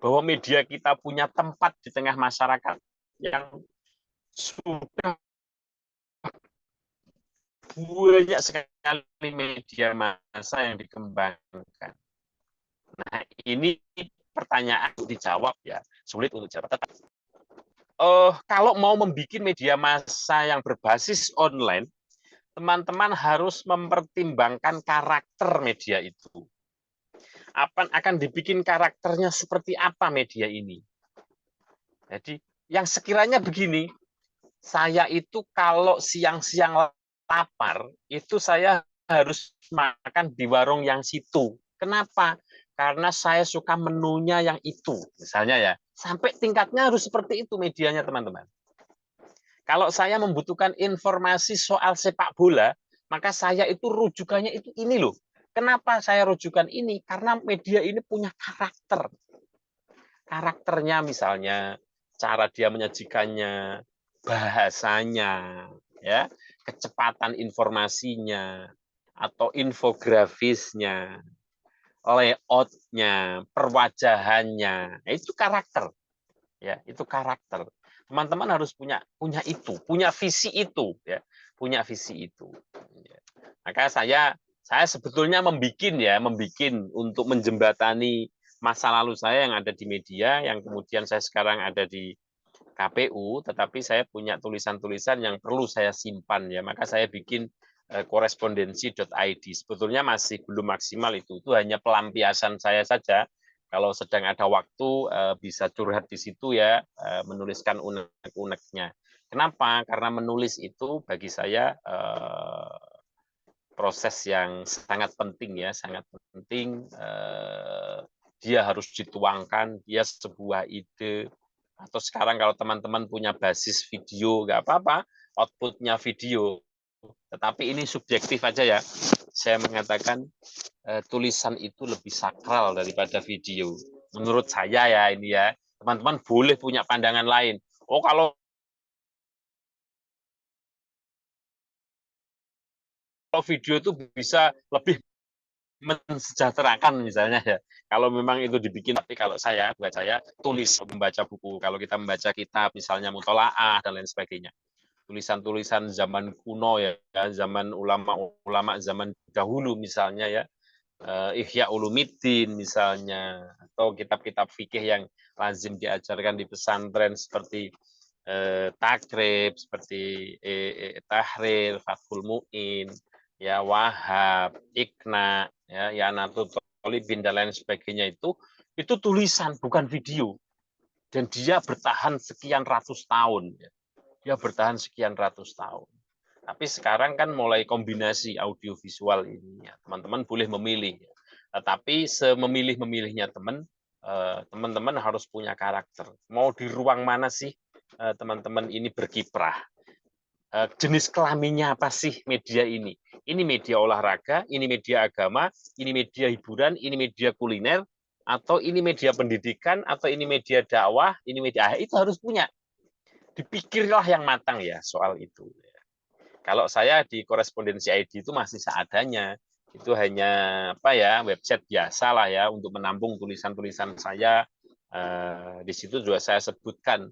bahwa media kita punya tempat di tengah masyarakat yang sudah banyak sekali media massa yang dikembangkan? Nah, ini pertanyaan dijawab ya, sulit untuk jawab. Kalau mau membuat media massa yang berbasis online, teman-teman harus mempertimbangkan karakter media itu. Akan dibikin karakternya seperti apa media ini. Jadi yang sekiranya begini, saya itu kalau siang-siang lapar, itu saya harus makan di warung yang situ. Kenapa? Karena saya suka menunya yang itu, misalnya ya. Sampai tingkatnya harus seperti itu medianya, teman-teman. Kalau saya membutuhkan informasi soal sepak bola, maka saya itu rujukannya itu ini loh. Kenapa saya rujukan ini? Karena media ini punya karakter. Karakternya misalnya, cara dia menyajikannya, bahasanya, ya, kecepatan informasinya, atau infografisnya, layoutnya, perwajahannya, itu karakter, ya, itu karakter. Teman-teman harus punya itu, punya visi itu, ya, punya visi itu. Maka saya sebetulnya membuat untuk menjembatani masa lalu saya yang ada di media, yang kemudian saya sekarang ada di KPU, tetapi saya punya tulisan-tulisan yang perlu saya simpan ya, maka saya bikin korespondensi.id. Sebetulnya masih belum maksimal itu hanya pelampiasan saya saja. Kalau sedang ada waktu bisa curhat di situ ya, menuliskan unek-uneknya. Kenapa? Karena menulis itu bagi saya proses yang sangat penting ya, sangat penting. Dia harus dituangkan, dia sebuah ide. Atau sekarang kalau teman-teman punya basis video, nggak apa-apa, outputnya video. Tetapi ini subjektif aja ya. Saya mengatakan tulisan itu lebih sakral daripada video. Menurut saya ya ini ya. Teman-teman boleh punya pandangan lain. Oh kalau video itu bisa lebih mensejahterakan misalnya ya. Kalau memang itu dibikin, tapi kalau saya, buat saya tulis, membaca buku. Kalau kita membaca kitab, misalnya Mutolaah dan lain sebagainya. Tulisan-tulisan zaman kuno ya, zaman ulama-ulama zaman dahulu misalnya ya, Ihya Ulumuddin misalnya, atau kitab-kitab fikih yang lazim diajarkan di pesantren seperti Takrib, seperti Tahrir, Fathul Mu'in, ya Wahab, Iqna, ya Yanatul Thalibin dan lain sebagainya itu tulisan bukan video. Dan dia bertahan sekian ratus tahun. Dia bertahan sekian ratus tahun. Tapi sekarang kan mulai kombinasi audiovisual ini. Ya. Teman-teman boleh memilih. Tetapi sememilih-memilihnya teman-teman harus punya karakter. Mau di ruang mana sih teman-teman ini berkiprah? Jenis kelaminnya apa sih media ini? Ini media olahraga, ini media agama, ini media hiburan, ini media kuliner, atau ini media pendidikan, atau ini media dakwah, ini media, itu harus punya. Dipikirlah yang matang ya soal itu. Kalau saya di korespondensi ID itu masih seadanya. Itu hanya website biasa lah ya untuk menampung tulisan-tulisan saya. Di situ juga saya sebutkan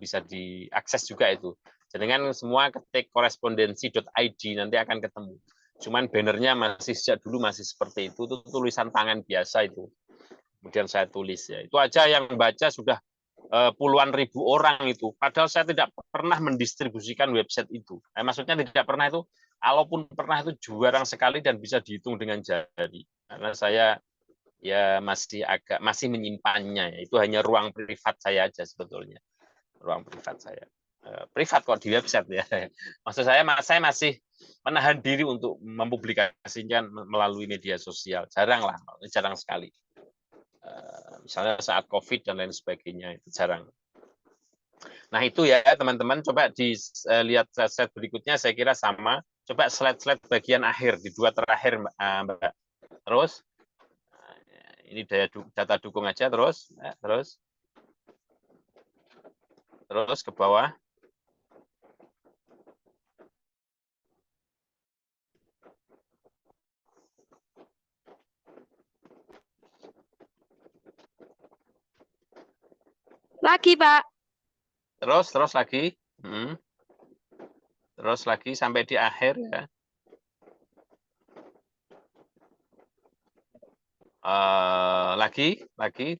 bisa diakses juga itu. Jangan semua ketik korespondensi.id nanti akan ketemu. Cuman bannernya masih sejak dulu masih seperti itu tulisan tangan biasa itu. Kemudian saya tulis ya. Itu aja yang baca sudah puluhan ribu orang itu. Padahal saya tidak pernah mendistribusikan website itu. Maksudnya tidak pernah itu, kalaupun pernah itu jarang sekali dan bisa dihitung dengan jari. Karena saya ya masih menyimpannya. Itu hanya ruang privat saya aja sebetulnya. Ruang privat saya. Privat kok di website ya. Maksud saya masih menahan diri untuk mempublikasikan melalui media sosial. Jarang sekali. Misalnya saat COVID dan lain sebagainya, itu jarang. Nah itu ya teman-teman, coba dilihat slide berikutnya, saya kira sama. Coba slide-slide bagian akhir, di 2 terakhir Mbak. Terus, ini data dukung aja, terus ke bawah. Lagi, Pak. Terus lagi. Terus lagi sampai di akhir ya.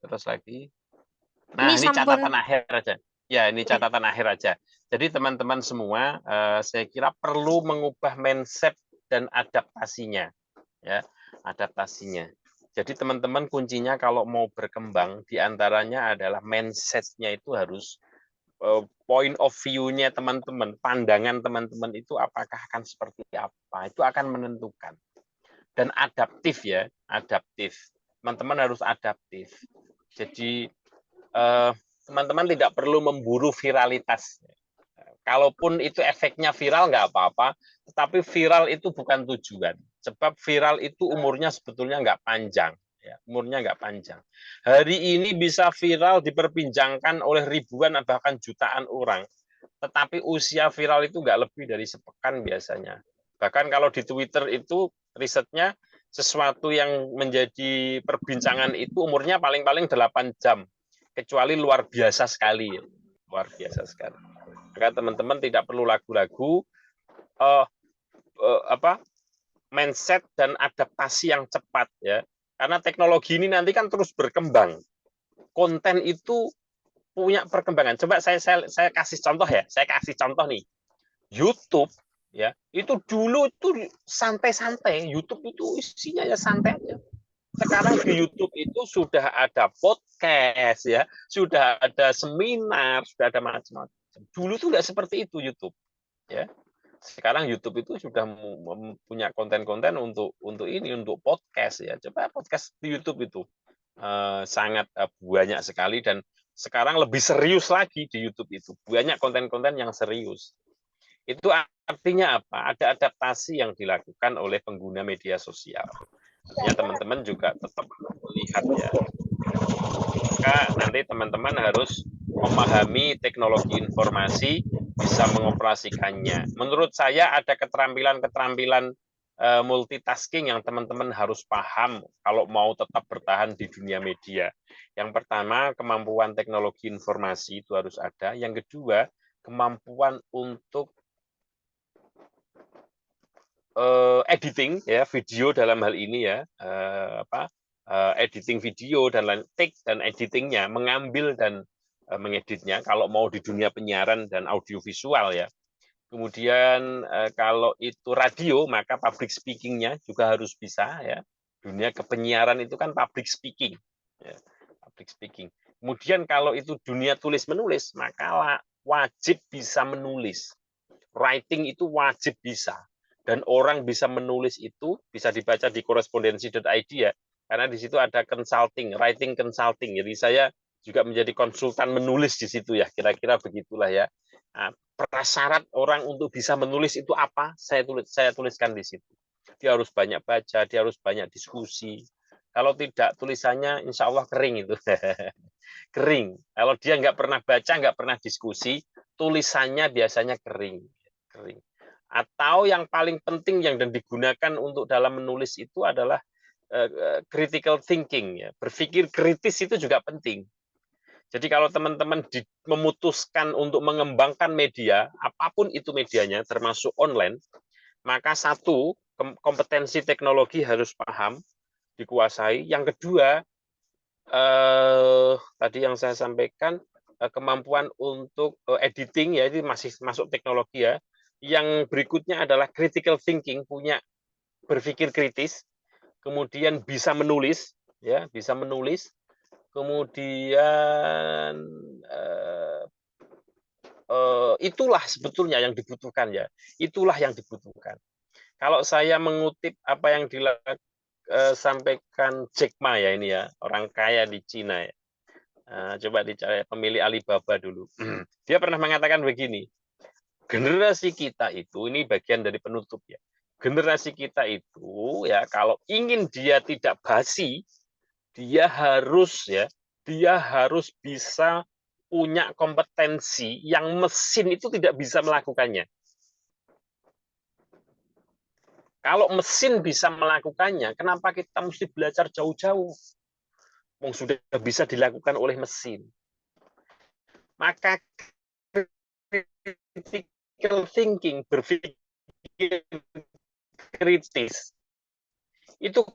Terus lagi. Nah, ini catatan akhir aja. Ya, ini catatan akhir aja. Jadi teman-teman semua, saya kira perlu mengubah mindset dan adaptasinya. Ya, adaptasinya. Jadi teman-teman kuncinya kalau mau berkembang, diantaranya adalah mindset-nya itu harus point of view-nya teman-teman, pandangan teman-teman itu apakah akan seperti apa, itu akan menentukan. Dan adaptif ya, adaptif. Teman-teman harus adaptif. Jadi teman-teman tidak perlu memburu viralitas. Kalaupun itu efeknya viral nggak apa-apa, tetapi viral itu bukan tujuan. Sebab viral itu umurnya sebetulnya nggak panjang. Ya, umurnya nggak panjang. Hari ini bisa viral diperbincangkan oleh ribuan bahkan jutaan orang. Tetapi usia viral itu nggak lebih dari sepekan biasanya. Bahkan kalau di Twitter itu risetnya sesuatu yang menjadi perbincangan itu umurnya paling-paling 8 jam. Kecuali luar biasa sekali. Luar biasa sekali. Maka teman-teman tidak perlu lagu-lagu mindset dan adaptasi yang cepat ya. Karena teknologi ini nanti kan terus berkembang. Konten itu punya perkembangan. Coba saya kasih contoh ya. Saya kasih contoh nih. YouTube ya, itu dulu itu santai-santai. YouTube itu isinya ya santai aja. Sekarang di YouTube itu sudah ada podcast ya, sudah ada seminar, sudah ada macam-macam. Dulu tuh nggak seperti itu YouTube ya. Sekarang YouTube itu sudah punya konten-konten untuk podcast ya. Coba podcast di YouTube itu sangat banyak sekali dan sekarang lebih serius lagi di YouTube itu. Banyak konten-konten yang serius. Itu artinya apa? Ada adaptasi yang dilakukan oleh pengguna media sosial. Ya teman-teman juga tetap melihat ya. Maka nanti teman-teman harus memahami teknologi informasi, bisa mengoperasikannya. Menurut saya ada keterampilan-keterampilan multitasking yang teman-teman harus paham kalau mau tetap bertahan di dunia media. Yang pertama, kemampuan teknologi informasi itu harus ada. Yang kedua, kemampuan untuk editing ya, video dalam hal ini ya, editing video dan lain, take dan editingnya, mengambil dan mengeditnya kalau mau di dunia penyiaran dan audiovisual ya. Kemudian kalau itu radio maka public speaking-nya juga harus bisa ya. Dunia kepenyiaran itu kan public speaking ya, public speaking. Kemudian kalau itu dunia tulis menulis maka wajib bisa menulis. Writing itu wajib bisa. Dan orang bisa menulis itu bisa dibaca di korespondensi.id ya, karena di situ ada consulting, writing consulting. Jadi saya juga menjadi konsultan menulis di situ ya, kira-kira begitulah ya. Nah, prasyarat orang untuk bisa menulis itu apa? Saya tuliskan di situ. Dia harus banyak baca, dia harus banyak diskusi. Kalau tidak tulisannya insya Allah kering itu. Kering. Kalau dia nggak pernah baca, nggak pernah diskusi, tulisannya biasanya kering. Atau yang paling penting yang dan digunakan untuk dalam menulis itu adalah critical thinking ya. Berpikir kritis itu juga penting. Jadi kalau teman-teman memutuskan untuk mengembangkan media, apapun itu medianya termasuk online, maka satu, kompetensi teknologi harus paham, dikuasai. Yang kedua, tadi yang saya sampaikan kemampuan untuk editing ya, itu masih masuk teknologi ya. Yang berikutnya adalah critical thinking, punya berpikir kritis, kemudian bisa menulis, ya bisa menulis, kemudian itulah sebetulnya yang dibutuhkan ya, itulah yang dibutuhkan. Kalau saya mengutip apa yang sampaikan Jack Ma ya ini ya, orang kaya di Cina ya. Coba dicari pemilik Alibaba dulu. Dia pernah mengatakan begini, generasi kita itu, ini bagian dari penutup ya, generasi kita itu ya kalau ingin dia tidak basi, dia harus bisa punya kompetensi yang mesin itu tidak bisa melakukannya. Kalau mesin bisa melakukannya, kenapa kita mesti belajar jauh-jauh? Yang sudah bisa dilakukan oleh mesin. Maka critical thinking, berpikir kritis, itu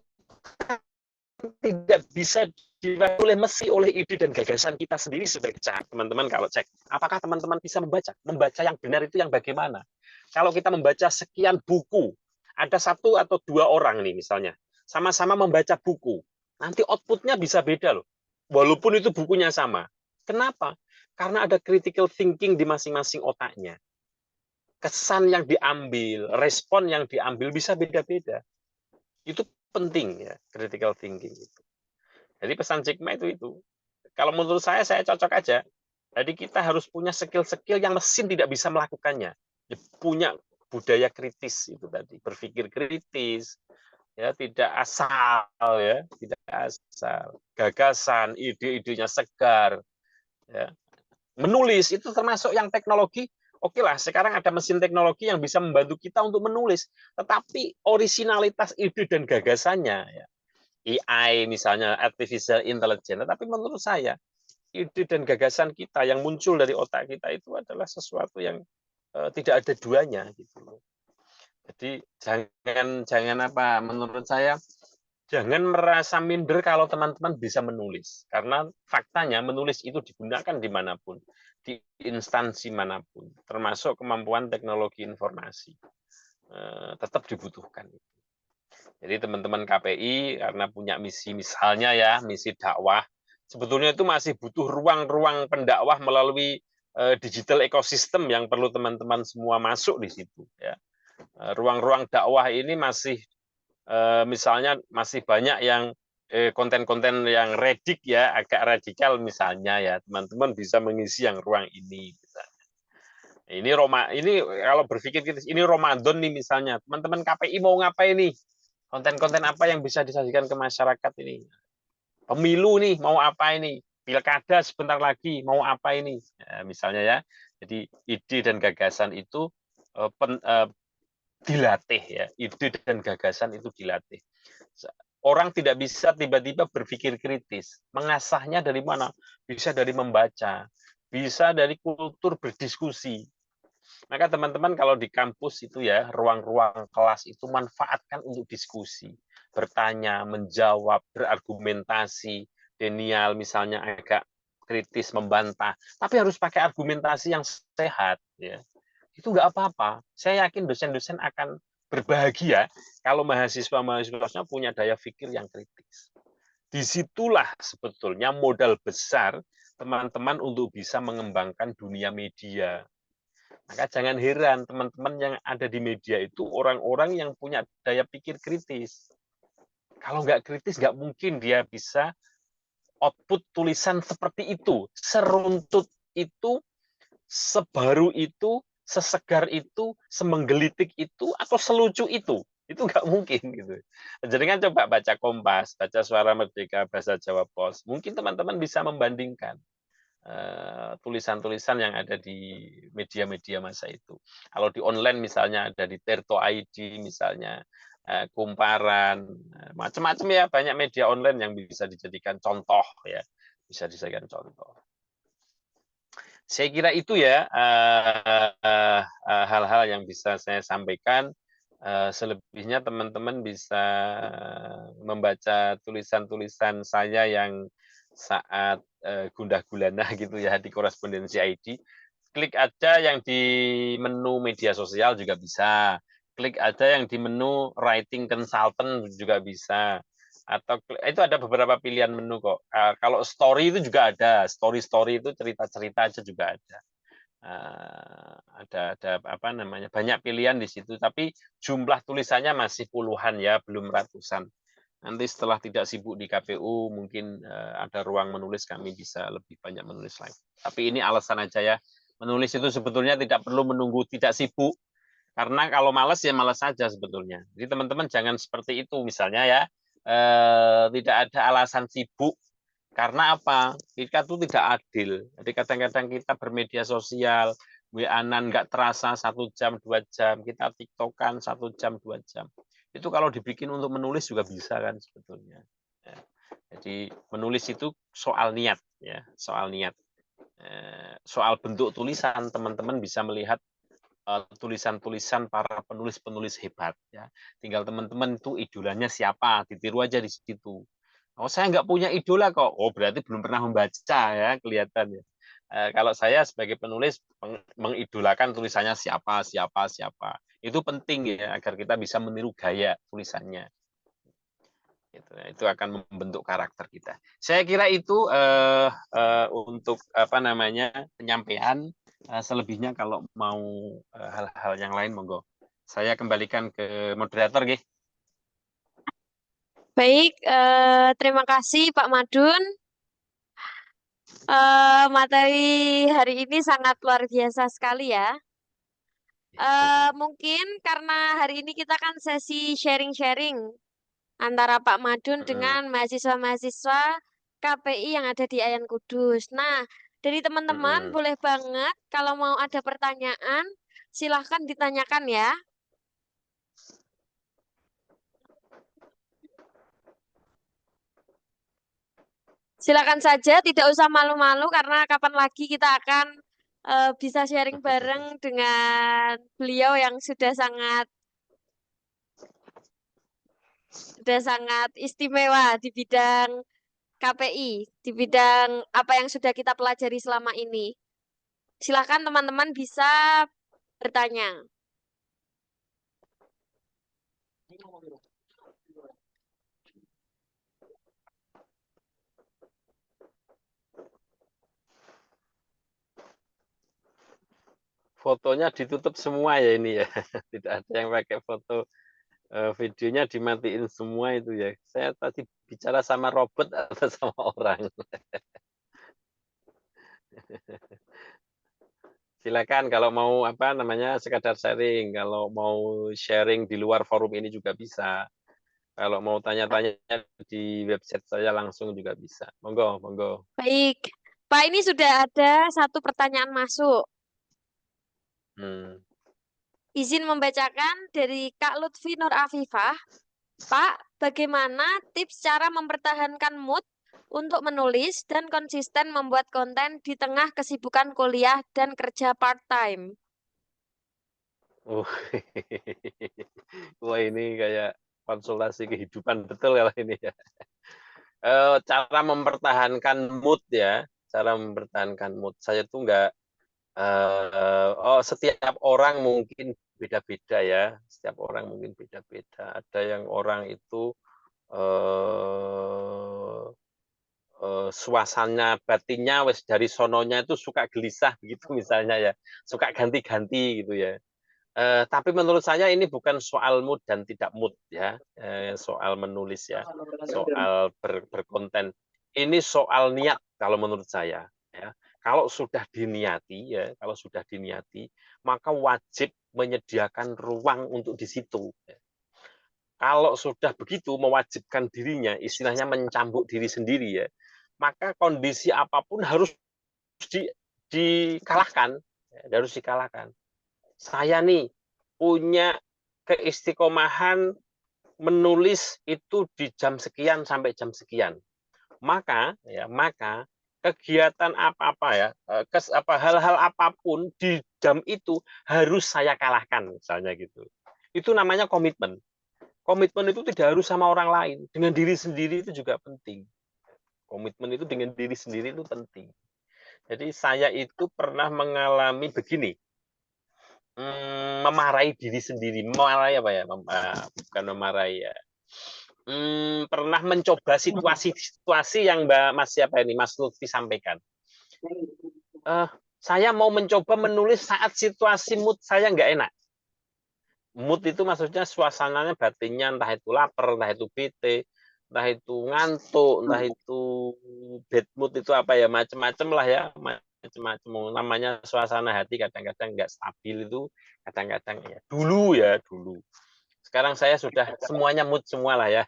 tidak bisa dilakukan oleh mesin, oleh ide dan gagasan kita sendiri sebagai teman-teman. Kalau cek, apakah teman-teman bisa membaca yang benar itu yang bagaimana? Kalau kita membaca sekian buku, ada satu atau dua orang nih misalnya, sama-sama membaca buku, nanti outputnya bisa beda loh, walaupun itu bukunya sama. Kenapa? Karena ada critical thinking di masing-masing otaknya. Kesan yang diambil, respon yang diambil bisa beda-beda. Itu penting ya, critical thinking itu. Jadi pesan Jack Ma itu. Kalau menurut saya cocok aja. Jadi kita harus punya skill-skill yang mesin tidak bisa melakukannya. Ya, punya budaya kritis itu tadi, berpikir kritis, ya tidak asal ya, tidak asal, gagasan, ide-idenya segar, ya. Menulis itu termasuk yang teknologi. Oke lah, sekarang ada mesin teknologi yang bisa membantu kita untuk menulis, tetapi originalitas ide dan gagasannya, ya, AI misalnya, artificial intelligence, tetapi menurut saya ide dan gagasan kita yang muncul dari otak kita itu adalah sesuatu yang tidak ada duanya gitu. Jadi jangan apa, menurut saya jangan merasa minder kalau teman-teman bisa menulis, karena faktanya menulis itu digunakan dimanapun, di instansi manapun, termasuk kemampuan teknologi informasi tetap dibutuhkan. Jadi teman-teman KPI karena punya misi misalnya ya, misi dakwah, sebetulnya itu masih butuh ruang-ruang pendakwah melalui digital ekosistem yang perlu teman-teman semua masuk di situ ya. Ruang-ruang dakwah ini masih misalnya masih banyak yang konten-konten yang redik ya, agak radikal misalnya ya, teman-teman bisa mengisi yang ruang ini misalnya. Ini kalau berpikir ini Ramadan nih misalnya, teman-teman KPI mau ngapain nih? Konten-konten apa yang bisa disajikan ke masyarakat ini? Pemilu nih, mau apa ini? Pilkada sebentar lagi, mau apa ini? Ya, misalnya ya. Jadi ide dan gagasan itu dilatih ya. Ide dan gagasan itu dilatih. Orang tidak bisa tiba-tiba berpikir kritis. Mengasahnya dari mana? Bisa dari membaca, bisa dari kultur berdiskusi. Maka teman-teman kalau di kampus itu ya, ruang-ruang kelas itu manfaatkan untuk diskusi, bertanya, menjawab, berargumentasi, Denial misalnya agak kritis membantah, tapi harus pakai argumentasi yang sehat ya. Itu nggak apa-apa. Saya yakin dosen-dosen akan berbahagia kalau mahasiswa-mahasiswanya punya daya pikir yang kritis. Disitulah sebetulnya modal besar teman-teman untuk bisa mengembangkan dunia media. Maka jangan heran teman-teman yang ada di media itu orang-orang yang punya daya pikir kritis. Kalau nggak kritis, nggak mungkin dia bisa output tulisan seperti itu, seruntut itu, sebaru itu, sesegar itu, semenggelitik itu, atau selucu itu nggak mungkin gitu. Jadi kan coba baca Kompas, baca Suara Merdeka, Bahasa Jawa Pos, mungkin teman-teman bisa membandingkan tulisan-tulisan yang ada di media-media masa itu. Kalau di online misalnya ada di Tirto ID misalnya, Kumparan, macam-macam ya, banyak media online yang bisa dijadikan contoh ya, bisa dijadikan contoh. Saya kira itu ya hal-hal yang bisa saya sampaikan. Selebihnya teman-teman bisa membaca tulisan-tulisan saya yang saat gundah gulana gitu ya di Korespondensi ID. Klik aja yang di menu media sosial juga bisa. Klik aja yang di menu writing consultant juga bisa. Atau itu ada beberapa pilihan menu kok. Kalau story itu juga ada. Story itu cerita-cerita aja juga ada. Ada apa namanya, banyak pilihan di situ, tapi jumlah tulisannya masih puluhan ya, belum ratusan. Nanti setelah tidak sibuk di KPU, mungkin ada ruang menulis, kami bisa lebih banyak menulis lagi. Tapi ini alasan aja ya. Menulis itu sebetulnya tidak perlu menunggu tidak sibuk. Karena kalau malas ya malas saja sebetulnya. Jadi teman-teman jangan seperti itu misalnya ya. Tidak ada alasan sibuk. Karena apa? Kita tuh tidak adil. Jadi kadang-kadang kita bermedia sosial, WA-an nggak terasa 1 jam, 2 jam. Kita TikTokan 1 jam, 2 jam. Itu kalau dibikin untuk menulis juga bisa kan sebetulnya. Ya. Jadi menulis itu soal niat, ya, soal niat. Soal bentuk tulisan, teman-teman bisa melihat tulisan-tulisan para penulis-penulis hebat. Ya. Tinggal teman-teman itu idolanya siapa, ditiru aja di situ. Oh, saya nggak punya idola kok. Oh, berarti belum pernah membaca ya, kelihatan ya. Kalau saya sebagai penulis mengidolakan tulisannya siapa. Itu penting ya, agar kita bisa meniru gaya tulisannya. Itu akan membentuk karakter kita. Saya kira itu untuk penyampaian. Selebihnya kalau mau hal-hal yang lain, monggo. Saya kembalikan ke moderator, nggih. Baik, terima kasih Pak Madun. Materi hari ini sangat luar biasa sekali ya. Mungkin karena hari ini kita kan sesi sharing-sharing antara Pak Madun dengan mahasiswa-mahasiswa KPI yang ada di Ayan Kudus. Nah, dari teman-teman boleh banget kalau mau ada pertanyaan, silahkan ditanyakan ya. Silakan saja, tidak usah malu-malu karena kapan lagi kita akan bisa sharing bareng dengan beliau yang sudah sangat istimewa di bidang KPI, di bidang apa yang sudah kita pelajari selama ini. Silakan teman-teman bisa bertanya. Fotonya ditutup semua ya ini ya. Tidak ada yang pakai foto. Videonya dimatiin semua itu ya. Saya tadi bicara sama robot atau sama orang. Silakan kalau mau sekadar sharing, kalau mau sharing di luar forum ini juga bisa. Kalau mau tanya-tanya di website saya langsung juga bisa. Monggo, monggo. Baik, Pak, ini sudah ada satu pertanyaan masuk. Izin membacakan dari Kak Lutfi Nur Afifah. Pak, bagaimana tips cara mempertahankan mood untuk menulis dan konsisten membuat konten di tengah kesibukan kuliah dan kerja part-time? Wah, ini kayak konsultasi kehidupan betul kalau ini ya. Cara mempertahankan mood ya, Saya tuh nggak, setiap orang mungkin beda-beda ya. Setiap orang mungkin beda-beda. Ada yang orang itu suasana batinnya wes dari sononya itu suka gelisah begitu misalnya ya, suka ganti-ganti gitu ya. Tapi menurut saya ini bukan soal mood dan tidak mood ya, soal menulis ya, soal berkonten. Ini soal niat kalau menurut saya ya. Kalau sudah diniati, maka wajib menyediakan ruang untuk di situ. Kalau sudah begitu mewajibkan dirinya, istilahnya mencambuk diri sendiri ya, maka kondisi apapun harus dikalahkan, harus dikalahkan. Saya nih punya keistiqomahan menulis itu di jam sekian sampai jam sekian. Maka kegiatan apa-apa ya, hal-hal apapun di jam itu harus saya kalahkan misalnya gitu. Itu namanya komitmen. Komitmen itu tidak harus sama orang lain, dengan diri sendiri itu juga penting. Komitmen itu dengan diri sendiri itu penting. Jadi saya itu pernah mengalami begini, memarahi diri sendiri, memarahi apa ya? Bukan memarahi ya. Pernah mencoba situasi yang Mas Lutfi sampaikan. Saya mau mencoba menulis saat situasi mood saya nggak enak. Mood itu maksudnya suasananya, batinnya, entah itu lapar, entah itu bete, entah itu ngantuk, entah itu bad mood itu apa ya, macam-macam lah ya, macam-macam. Namanya suasana hati kadang-kadang nggak stabil itu, kadang-kadang ya. Dulu. Sekarang saya sudah semuanya mood semua lah ya.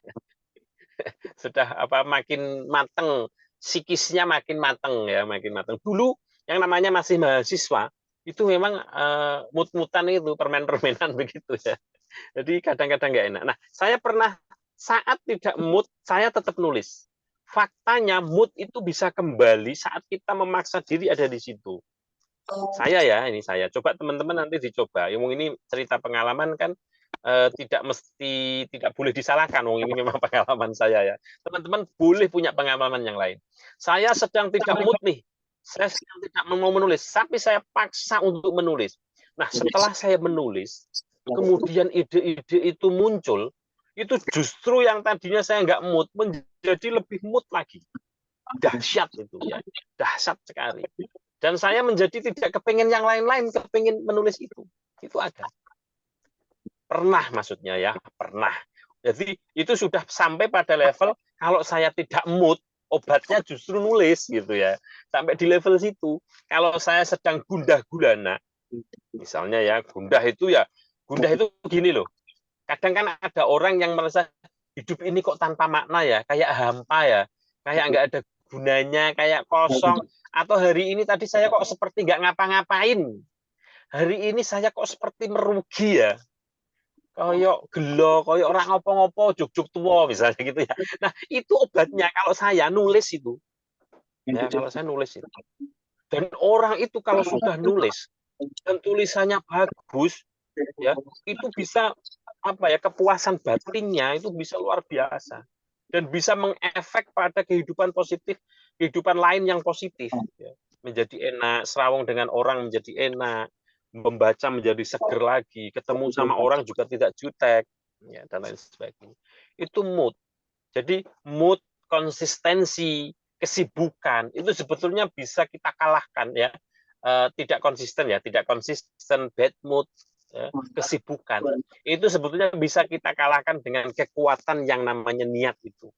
Sudah apa makin mateng, psikisnya makin mateng ya, makin mateng. Dulu yang namanya masih mahasiswa itu memang mood-moodan itu, permen-permenan begitu ya. Jadi kadang-kadang nggak enak. Nah, saya pernah saat tidak mood, saya tetap nulis. Faktanya mood itu bisa kembali saat kita memaksa diri ada di situ. Saya ya, ini saya. Coba teman-teman nanti dicoba. Yang ini cerita pengalaman kan tidak boleh disalahkan. Wong ini memang pengalaman saya ya. Teman-teman boleh punya pengalaman yang lain. Saya sedang tidak mood nih. Saya sedang tidak mau menulis, tapi saya paksa untuk menulis. Nah, setelah saya menulis, kemudian ide-ide itu muncul, itu justru yang tadinya saya nggak mood menjadi lebih mood lagi. Dahsyat itu ya, dahsyat sekali. Dan saya menjadi tidak kepingin yang lain-lain, kepingin menulis itu. Itu ada. Pernah maksudnya ya, pernah. Jadi itu sudah sampai pada level kalau saya tidak mood, obatnya justru nulis gitu ya. Sampai di level situ. Kalau saya sedang gundah gulana, misalnya ya, gundah itu gini loh. Kadang kan ada orang yang merasa hidup ini kok tanpa makna ya, kayak hampa ya, kayak nggak ada gunanya, kayak kosong. Atau hari ini tadi saya kok seperti nggak ngapa-ngapain. Hari ini saya kok seperti merugi ya. Koyok gelo, koyok orang ngopo-ngopo, juk-juk tua misalnya gitu ya. Nah, itu obatnya kalau saya nulis itu. Ya, kalau saya nulis itu. Dan orang itu kalau sudah nulis dan tulisannya bagus, ya, itu bisa apa ya, kepuasan batinnya itu bisa luar biasa dan bisa mengefek pada kehidupan positif, kehidupan lain yang positif ya. Menjadi enak, serawung dengan orang menjadi enak, membaca menjadi seger lagi, ketemu sama orang juga tidak jutek ya, dan lain sebagainya. Itu mood. Jadi mood, konsistensi, kesibukan itu sebetulnya bisa kita kalahkan ya. Tidak konsisten ya, tidak konsisten bad mood, ya, kesibukan itu sebetulnya bisa kita kalahkan dengan kekuatan yang namanya niat itu.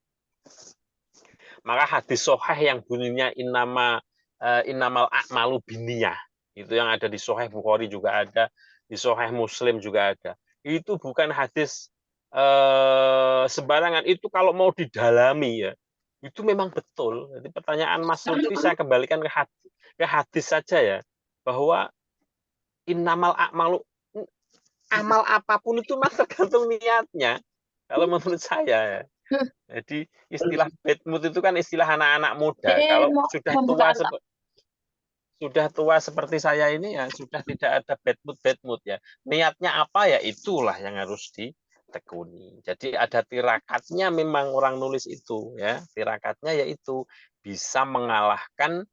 Maka hadis sahih yang bunyinya innamal a'malu binniyah itu yang ada di Sahih Bukhari juga ada, di Sahih Muslim juga ada. Itu bukan hadis sembarangan, itu kalau mau didalami ya itu memang betul. Jadi pertanyaan Mas Lutfi saya kembalikan ke hadis saja ya, bahwa innamal a'malu, amal apapun itu mas tergantung niatnya. Kalau menurut saya ya. Jadi istilah bad mood itu kan istilah anak-anak muda. Kalau sudah tua seperti saya ini ya sudah tidak ada bad mood ya. Niatnya apa ya itulah yang harus ditekuni. Jadi ada tirakatnya memang orang nulis itu ya. Tirakatnya yaitu bisa mengalahkan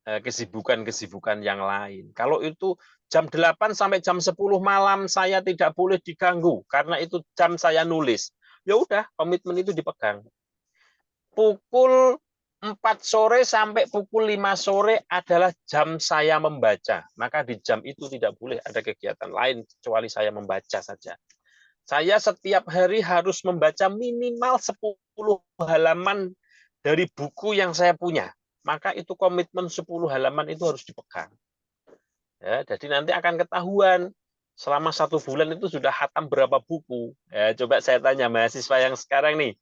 kesibukan-kesibukan yang lain. Kalau itu jam 8 sampai jam 10 malam saya tidak boleh diganggu karena itu jam saya nulis. Ya udah, komitmen itu dipegang. Pukul 4 sore sampai pukul 5 sore adalah jam saya membaca. Maka di jam itu tidak boleh ada kegiatan lain kecuali saya membaca saja. Saya setiap hari harus membaca minimal 10 halaman dari buku yang saya punya. Maka itu komitmen 10 halaman itu harus dipegang. Ya, jadi nanti akan ketahuan selama 1 bulan itu sudah khatam berapa buku. Ya, coba saya tanya mahasiswa yang sekarang nih,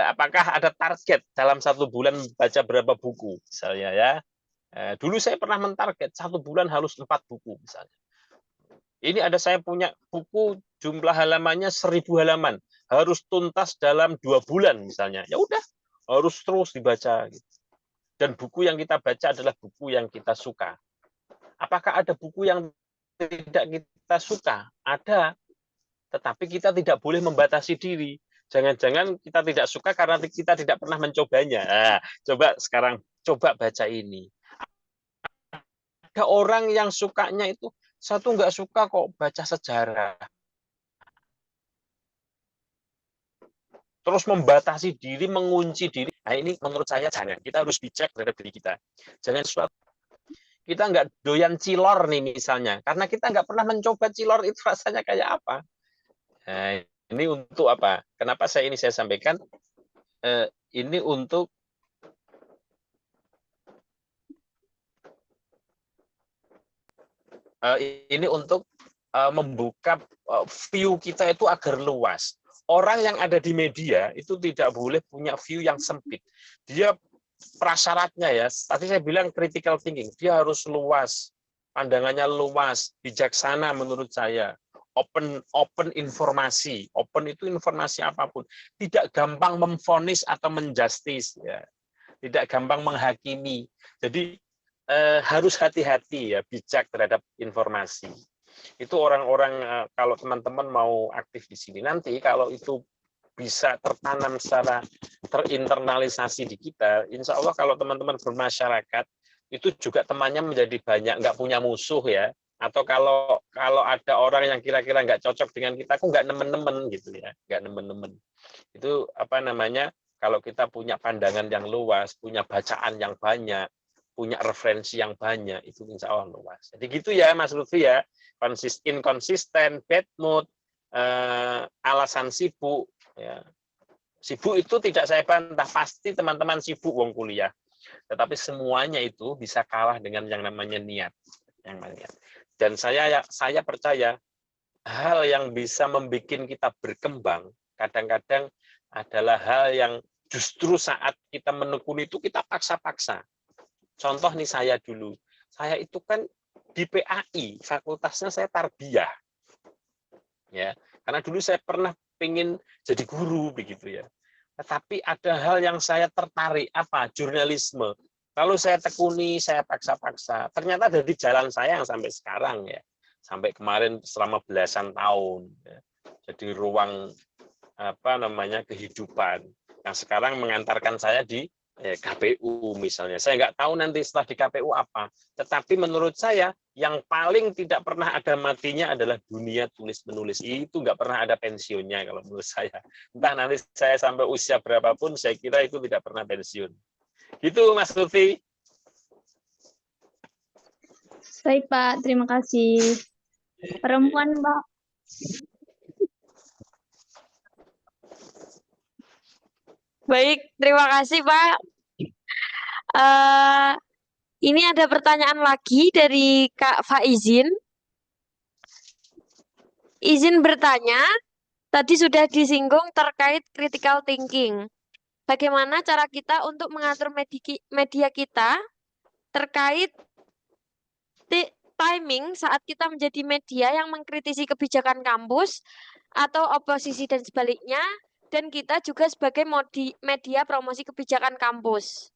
apakah ada target dalam 1 bulan baca berapa buku misalnya ya. Dulu saya pernah mentarget 1 bulan harus 4 buku misalnya. Ini ada saya punya buku jumlah halamannya 1000 halaman, harus tuntas dalam 2 bulan misalnya. Ya udah, harus terus dibaca gitu. Dan buku yang kita baca adalah buku yang kita suka. Apakah ada buku yang tidak kita suka? Ada. Tetapi kita tidak boleh membatasi diri. Jangan-jangan kita tidak suka karena kita tidak pernah mencobanya. Nah, coba sekarang coba baca ini. Ada orang yang sukanya itu, satu nggak suka kok baca sejarah. Terus membatasi diri, mengunci diri. Nah ini menurut saya jangan. Kita harus bijak terhadap diri kita. Jangan suatu. Kita nggak doyan cilor nih misalnya. Karena kita nggak pernah mencoba cilor itu rasanya kayak apa. Nah, ini untuk apa? Kenapa saya sampaikan? ini untuk membuka view kita itu agar luas. Orang yang ada di media itu tidak boleh punya view yang sempit. Dia prasyaratnya ya, tadi saya bilang critical thinking, dia harus luas, pandangannya luas, bijaksana menurut saya. Open informasi, open itu informasi apapun, tidak gampang memvonis atau menjustis, ya, tidak gampang menghakimi. Jadi harus hati-hati ya, bijak terhadap informasi. Itu orang-orang, kalau teman-teman mau aktif di sini nanti, kalau itu bisa tertanam secara terinternalisasi di kita, insya Allah kalau teman-teman bermasyarakat itu juga temannya menjadi banyak, nggak punya musuh ya. Atau kalau ada orang yang kira-kira nggak cocok dengan kita, aku nggak nemen-nemen gitu ya, nggak nemen-nemen. Itu apa namanya? Kalau kita punya pandangan yang luas, punya bacaan yang banyak, punya referensi yang banyak, itu insya Allah luas. Jadi gitu ya Mas Lutfi ya, inkonsisten, bad mood, alasan sibuk. Ya. Sibuk itu tidak saya bantah, pasti teman-teman sibuk wong kuliah. Tetapi semuanya itu bisa kalah dengan yang namanya niat. Dan saya percaya hal yang bisa membuat kita berkembang kadang-kadang adalah hal yang justru saat kita menekuni itu kita paksa-paksa. Contoh nih saya dulu, saya itu kan di PAI, fakultasnya saya tarbiyah. Ya, karena dulu saya pernah pengen jadi guru begitu ya. Tetapi ada hal yang saya tertarik, apa? Jurnalisme. Kalau saya tekuni, saya paksa-paksa. Ternyata dari jalan saya yang sampai sekarang ya. Sampai kemarin selama belasan tahun ya. Jadi ruang apa namanya kehidupan yang sekarang mengantarkan saya di KPU misalnya. Saya nggak tahu nanti setelah di KPU apa. Tetapi menurut saya yang paling tidak pernah ada matinya adalah dunia tulis-menulis. Itu nggak pernah ada pensiunnya kalau menurut saya. Entah nanti saya sampai usia berapapun, saya kira itu tidak pernah pensiun. Gitu Mas Lutfi. Baik Pak, terima kasih. Perempuan Pak. Baik, terima kasih Pak. Ini ada pertanyaan lagi dari Kak Faizin. Izin bertanya, tadi sudah disinggung terkait critical thinking. Bagaimana cara kita untuk mengatur media kita terkait timing saat kita menjadi media yang mengkritisi kebijakan kampus atau oposisi dan sebaliknya, dan kita juga sebagai media promosi kebijakan kampus.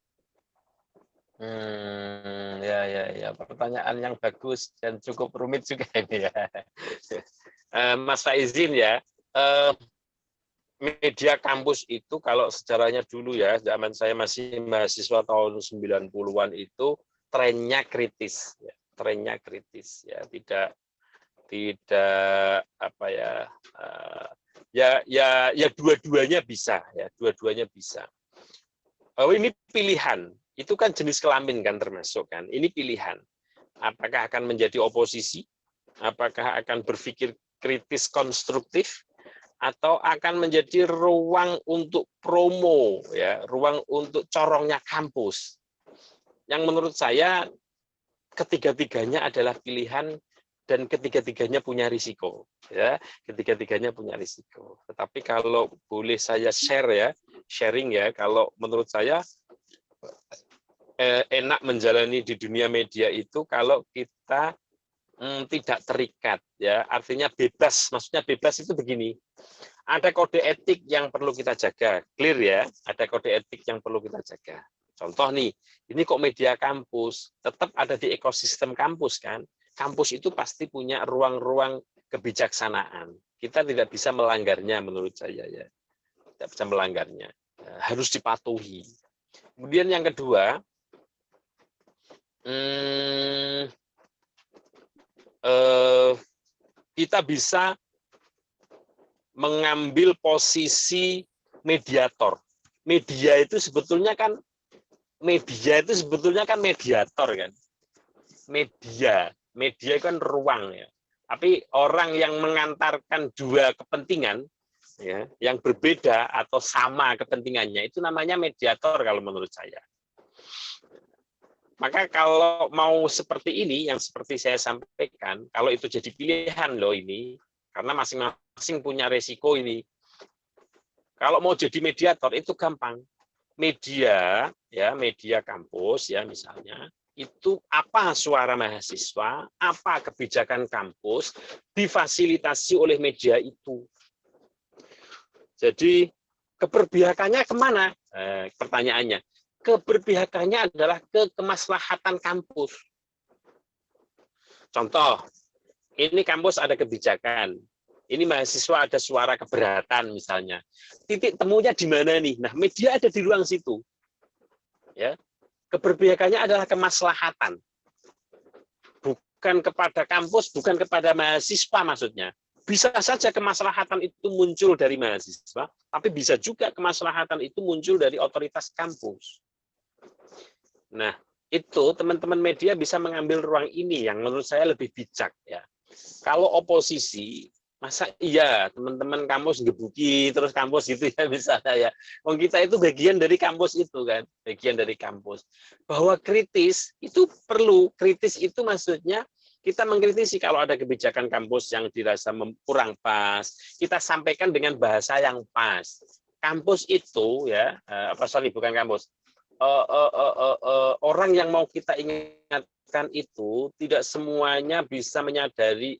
Ya, pertanyaan yang bagus dan cukup rumit juga ini ya. Mas Faizin ya, media kampus itu kalau sejarahnya dulu ya, zaman saya masih mahasiswa tahun 90-an itu trennya kritis ya. Trennya kritis ya, tidak apa ya dua-duanya bisa ya, dua-duanya bisa. Ini pilihan, itu kan jenis kelamin kan termasuk kan, ini pilihan. Apakah akan menjadi oposisi, apakah akan berpikir kritis konstruktif, atau akan menjadi ruang untuk promo ya, ruang untuk corongnya kampus. Yang menurut saya ketiga-tiganya adalah pilihan dan ketiga-tiganya punya risiko ya, ketiga-tiganya punya risiko. Tetapi kalau boleh saya sharing ya, kalau menurut saya enak menjalani di dunia media itu kalau kita tidak terikat ya, artinya bebas. Maksudnya bebas itu begini, ada kode etik yang perlu kita jaga, clear ya, ada kode etik yang perlu kita jaga. Contoh nih, ini kok media kampus, tetap ada di ekosistem kampus kan. Kampus itu pasti punya ruang-ruang kebijaksanaan. Kita tidak bisa melanggarnya menurut saya ya. Tidak bisa melanggarnya. Harus dipatuhi. Kemudian yang kedua, kita bisa mengambil posisi mediator. Media itu sebetulnya kan mediator kan. Media kan ruang ya. Tapi orang yang mengantarkan dua kepentingan ya, yang berbeda atau sama kepentingannya, itu namanya mediator kalau menurut saya. Maka kalau mau seperti ini, yang seperti saya sampaikan, kalau itu jadi pilihan loh ini, karena masing-masing punya resiko ini. Kalau mau jadi mediator itu gampang. Media, ya media kampus ya misalnya, itu apa suara mahasiswa, apa kebijakan kampus, difasilitasi oleh media itu. Jadi keberpihakannya kemana? Pertanyaannya. Keberpihakannya adalah ke kemaslahatan kampus. Contoh, ini kampus ada kebijakan, ini mahasiswa ada suara keberatan misalnya. Titik temunya di mana nih? Nah, media ada di ruang situ. Ya, keberpihakannya adalah kemaslahatan, bukan kepada kampus, bukan kepada mahasiswa maksudnya. Bisa saja kemaslahatan itu muncul dari mahasiswa, tapi bisa juga kemaslahatan itu muncul dari otoritas kampus. Nah, itu teman-teman media bisa mengambil ruang ini yang menurut saya lebih bijak ya. Kalau oposisi, masa iya teman-teman kampus gebuki terus kampus gitu ya misalnya ya. Wong kita itu bagian dari kampus itu kan, bagian dari kampus. Bahwa kritis itu perlu, kritis itu maksudnya kita mengkritisi kalau ada kebijakan kampus yang dirasa kurang pas, kita sampaikan dengan bahasa yang pas. Kampus itu ya, bukan kampus. Orang yang mau kita ingatkan itu tidak semuanya bisa menyadari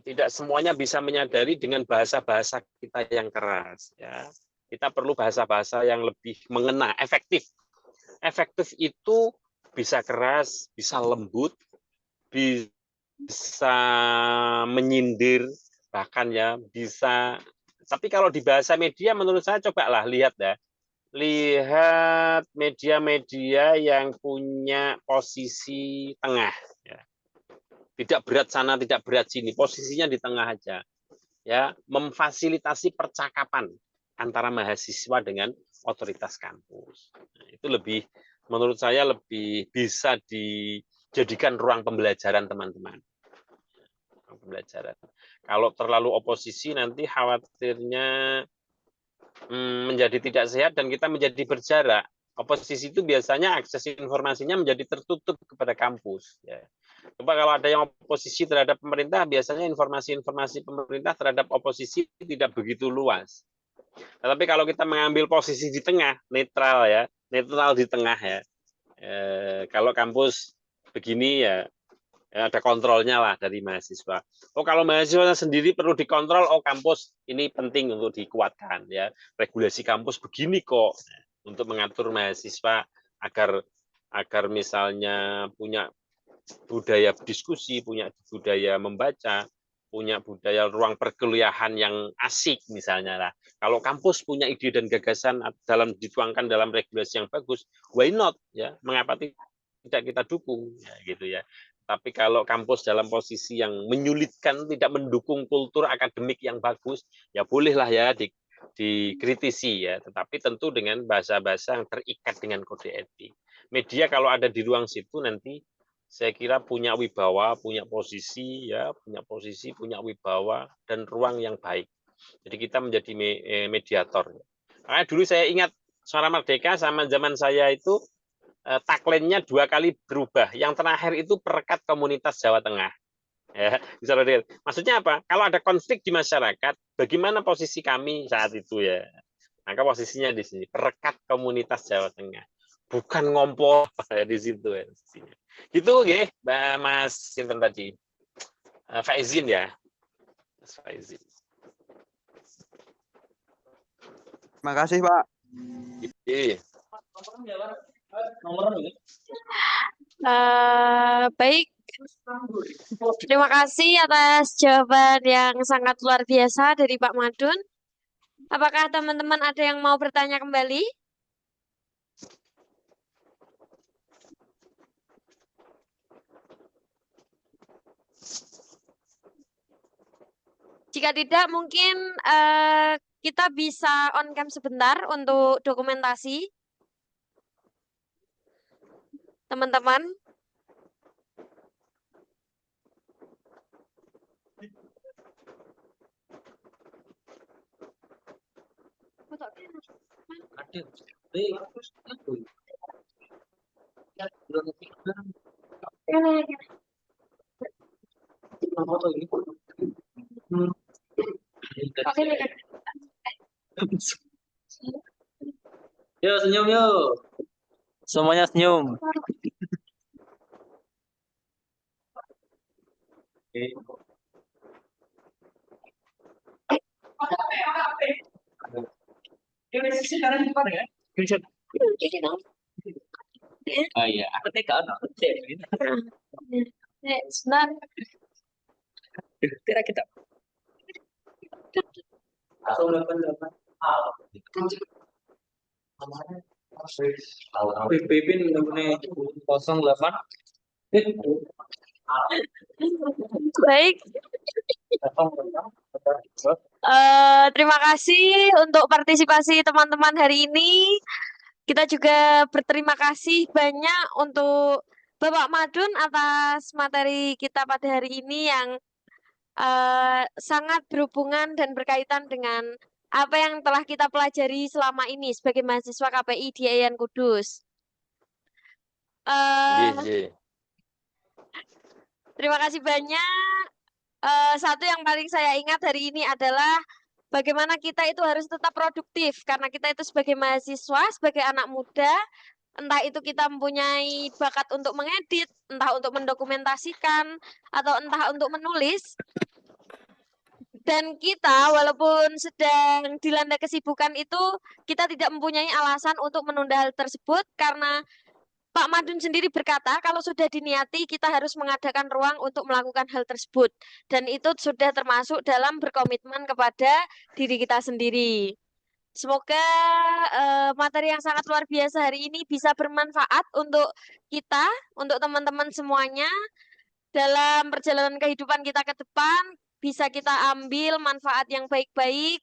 tidak semuanya bisa menyadari dengan bahasa-bahasa kita yang keras ya. Kita perlu bahasa-bahasa yang lebih mengena, efektif. Efektif itu bisa keras, bisa lembut, bisa menyindir, bahkan ya bisa. Tapi kalau di bahasa media menurut saya cobalah lihat ya. Lihat media-media yang punya posisi tengah. Ya. Tidak berat sana, tidak berat sini. Posisinya di tengah aja. Ya, memfasilitasi percakapan antara mahasiswa dengan otoritas kampus. Nah, itu lebih, menurut saya lebih bisa dijadikan ruang pembelajaran teman-teman. Pembelajaran. Kalau terlalu oposisi nanti khawatirnya menjadi tidak sehat dan kita menjadi berjarak. Oposisi itu biasanya akses informasinya menjadi tertutup kepada kampus. Ya. Coba kalau ada yang oposisi terhadap pemerintah, biasanya informasi-informasi pemerintah terhadap oposisi tidak begitu luas. Tetapi kalau kita mengambil posisi di tengah, netral ya, netral di tengah ya. Kalau kampus begini ya, ada kontrolnya lah dari mahasiswa. Oh kalau mahasiswa sendiri perlu dikontrol, oh kampus ini penting untuk dikuatkan ya. Regulasi kampus begini kok untuk mengatur mahasiswa agar misalnya punya budaya diskusi, punya budaya membaca, punya budaya ruang perkuliahan yang asik misalnya lah. Kalau kampus punya ide dan gagasan dalam dituangkan dalam regulasi yang bagus, why not ya? Mengapa tidak kita dukung ya gitu ya. Tapi kalau kampus dalam posisi yang menyulitkan, tidak mendukung kultur akademik yang bagus, ya bolehlah ya dikritisi ya, tetapi tentu dengan bahasa-bahasa yang terikat dengan kode etik. Media kalau ada di ruang situ nanti saya kira punya wibawa, punya posisi ya, punya wibawa dan ruang yang baik. Jadi kita menjadi mediator. Karena dulu saya ingat Suara Merdeka sama zaman saya itu tagline-nya 2 kali berubah. Yang terakhir itu perekat komunitas Jawa Tengah. Ya, maksudnya apa? Kalau ada konflik di masyarakat, bagaimana posisi kami saat itu ya? Maka posisinya di sini, perekat komunitas Jawa Tengah. Bukan ngompol di situ ya. Gitu nggih, Mas Sinten tadi. Faizin ya. Mas Faizin. Terima kasih, Pak. Iya. Baik, terima kasih atas jawaban yang sangat luar biasa dari Pak Madun. Apakah teman-teman ada yang mau bertanya kembali? Jika tidak, mungkin kita bisa on cam sebentar untuk dokumentasi. Teman-teman. Yuk senyum yuk. Semuanya senyum. Oh iya, aku tega no. Kira kita. Pipin nomornya 08. Baik. Terima kasih untuk partisipasi teman-teman hari ini. Kita juga berterima kasih banyak untuk Bapak Madun atas materi kita pada hari ini yang sangat berhubungan dan berkaitan dengan apa yang telah kita pelajari selama ini sebagai mahasiswa KPI di IAIN Kudus. Terima kasih banyak. Satu yang paling saya ingat hari ini adalah bagaimana kita itu harus tetap produktif karena kita itu sebagai mahasiswa, sebagai anak muda, entah itu kita mempunyai bakat untuk mengedit, entah untuk mendokumentasikan, atau entah untuk menulis. Dan kita walaupun sedang dilanda kesibukan itu, kita tidak mempunyai alasan untuk menunda hal tersebut karena Pak Madun sendiri berkata kalau sudah diniati kita harus mengadakan ruang untuk melakukan hal tersebut. Dan itu sudah termasuk dalam berkomitmen kepada diri kita sendiri. Semoga materi yang sangat luar biasa hari ini bisa bermanfaat untuk kita, untuk teman-teman semuanya. Dalam perjalanan kehidupan kita ke depan, bisa kita ambil manfaat yang baik-baik.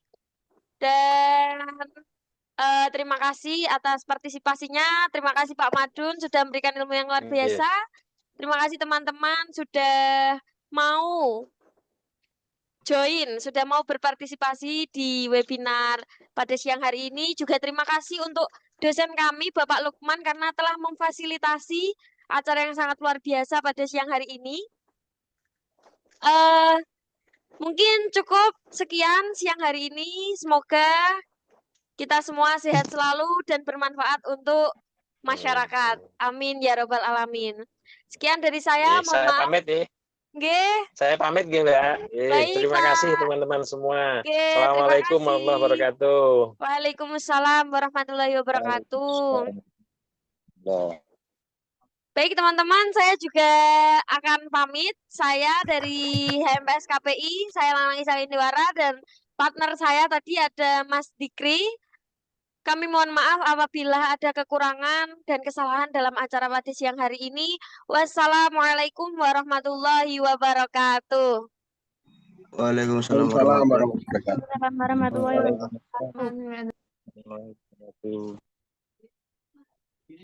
Dan terima kasih atas partisipasinya. Terima kasih Pak Madun sudah memberikan ilmu yang luar biasa. Terima kasih teman-teman sudah mau join, sudah mau berpartisipasi di webinar pada siang hari ini. Juga terima kasih untuk dosen kami, Bapak Lukman, karena telah memfasilitasi acara yang sangat luar biasa pada siang hari ini. Mungkin cukup sekian siang hari ini. Semoga kita semua sehat selalu dan bermanfaat untuk masyarakat. Amin ya robbal alamin. Sekian dari saya. Mohon maaf. Pamit ya. Saya pamit Mbak. Terima kasih teman-teman semua. Assalamualaikum warahmatullahi wabarakatuh. Waalaikumsalam warahmatullahi wabarakatuh. Baik teman-teman, saya juga akan pamit. Saya dari HMPS KPI, saya Lanang Isa Indiwara, dan partner saya tadi ada Mas Dikri. Kami mohon maaf apabila ada kekurangan dan kesalahan dalam acara pada siang hari ini. Wassalamualaikum warahmatullahi wabarakatuh. Waalaikumsalam warahmatullahi wabarakatuh.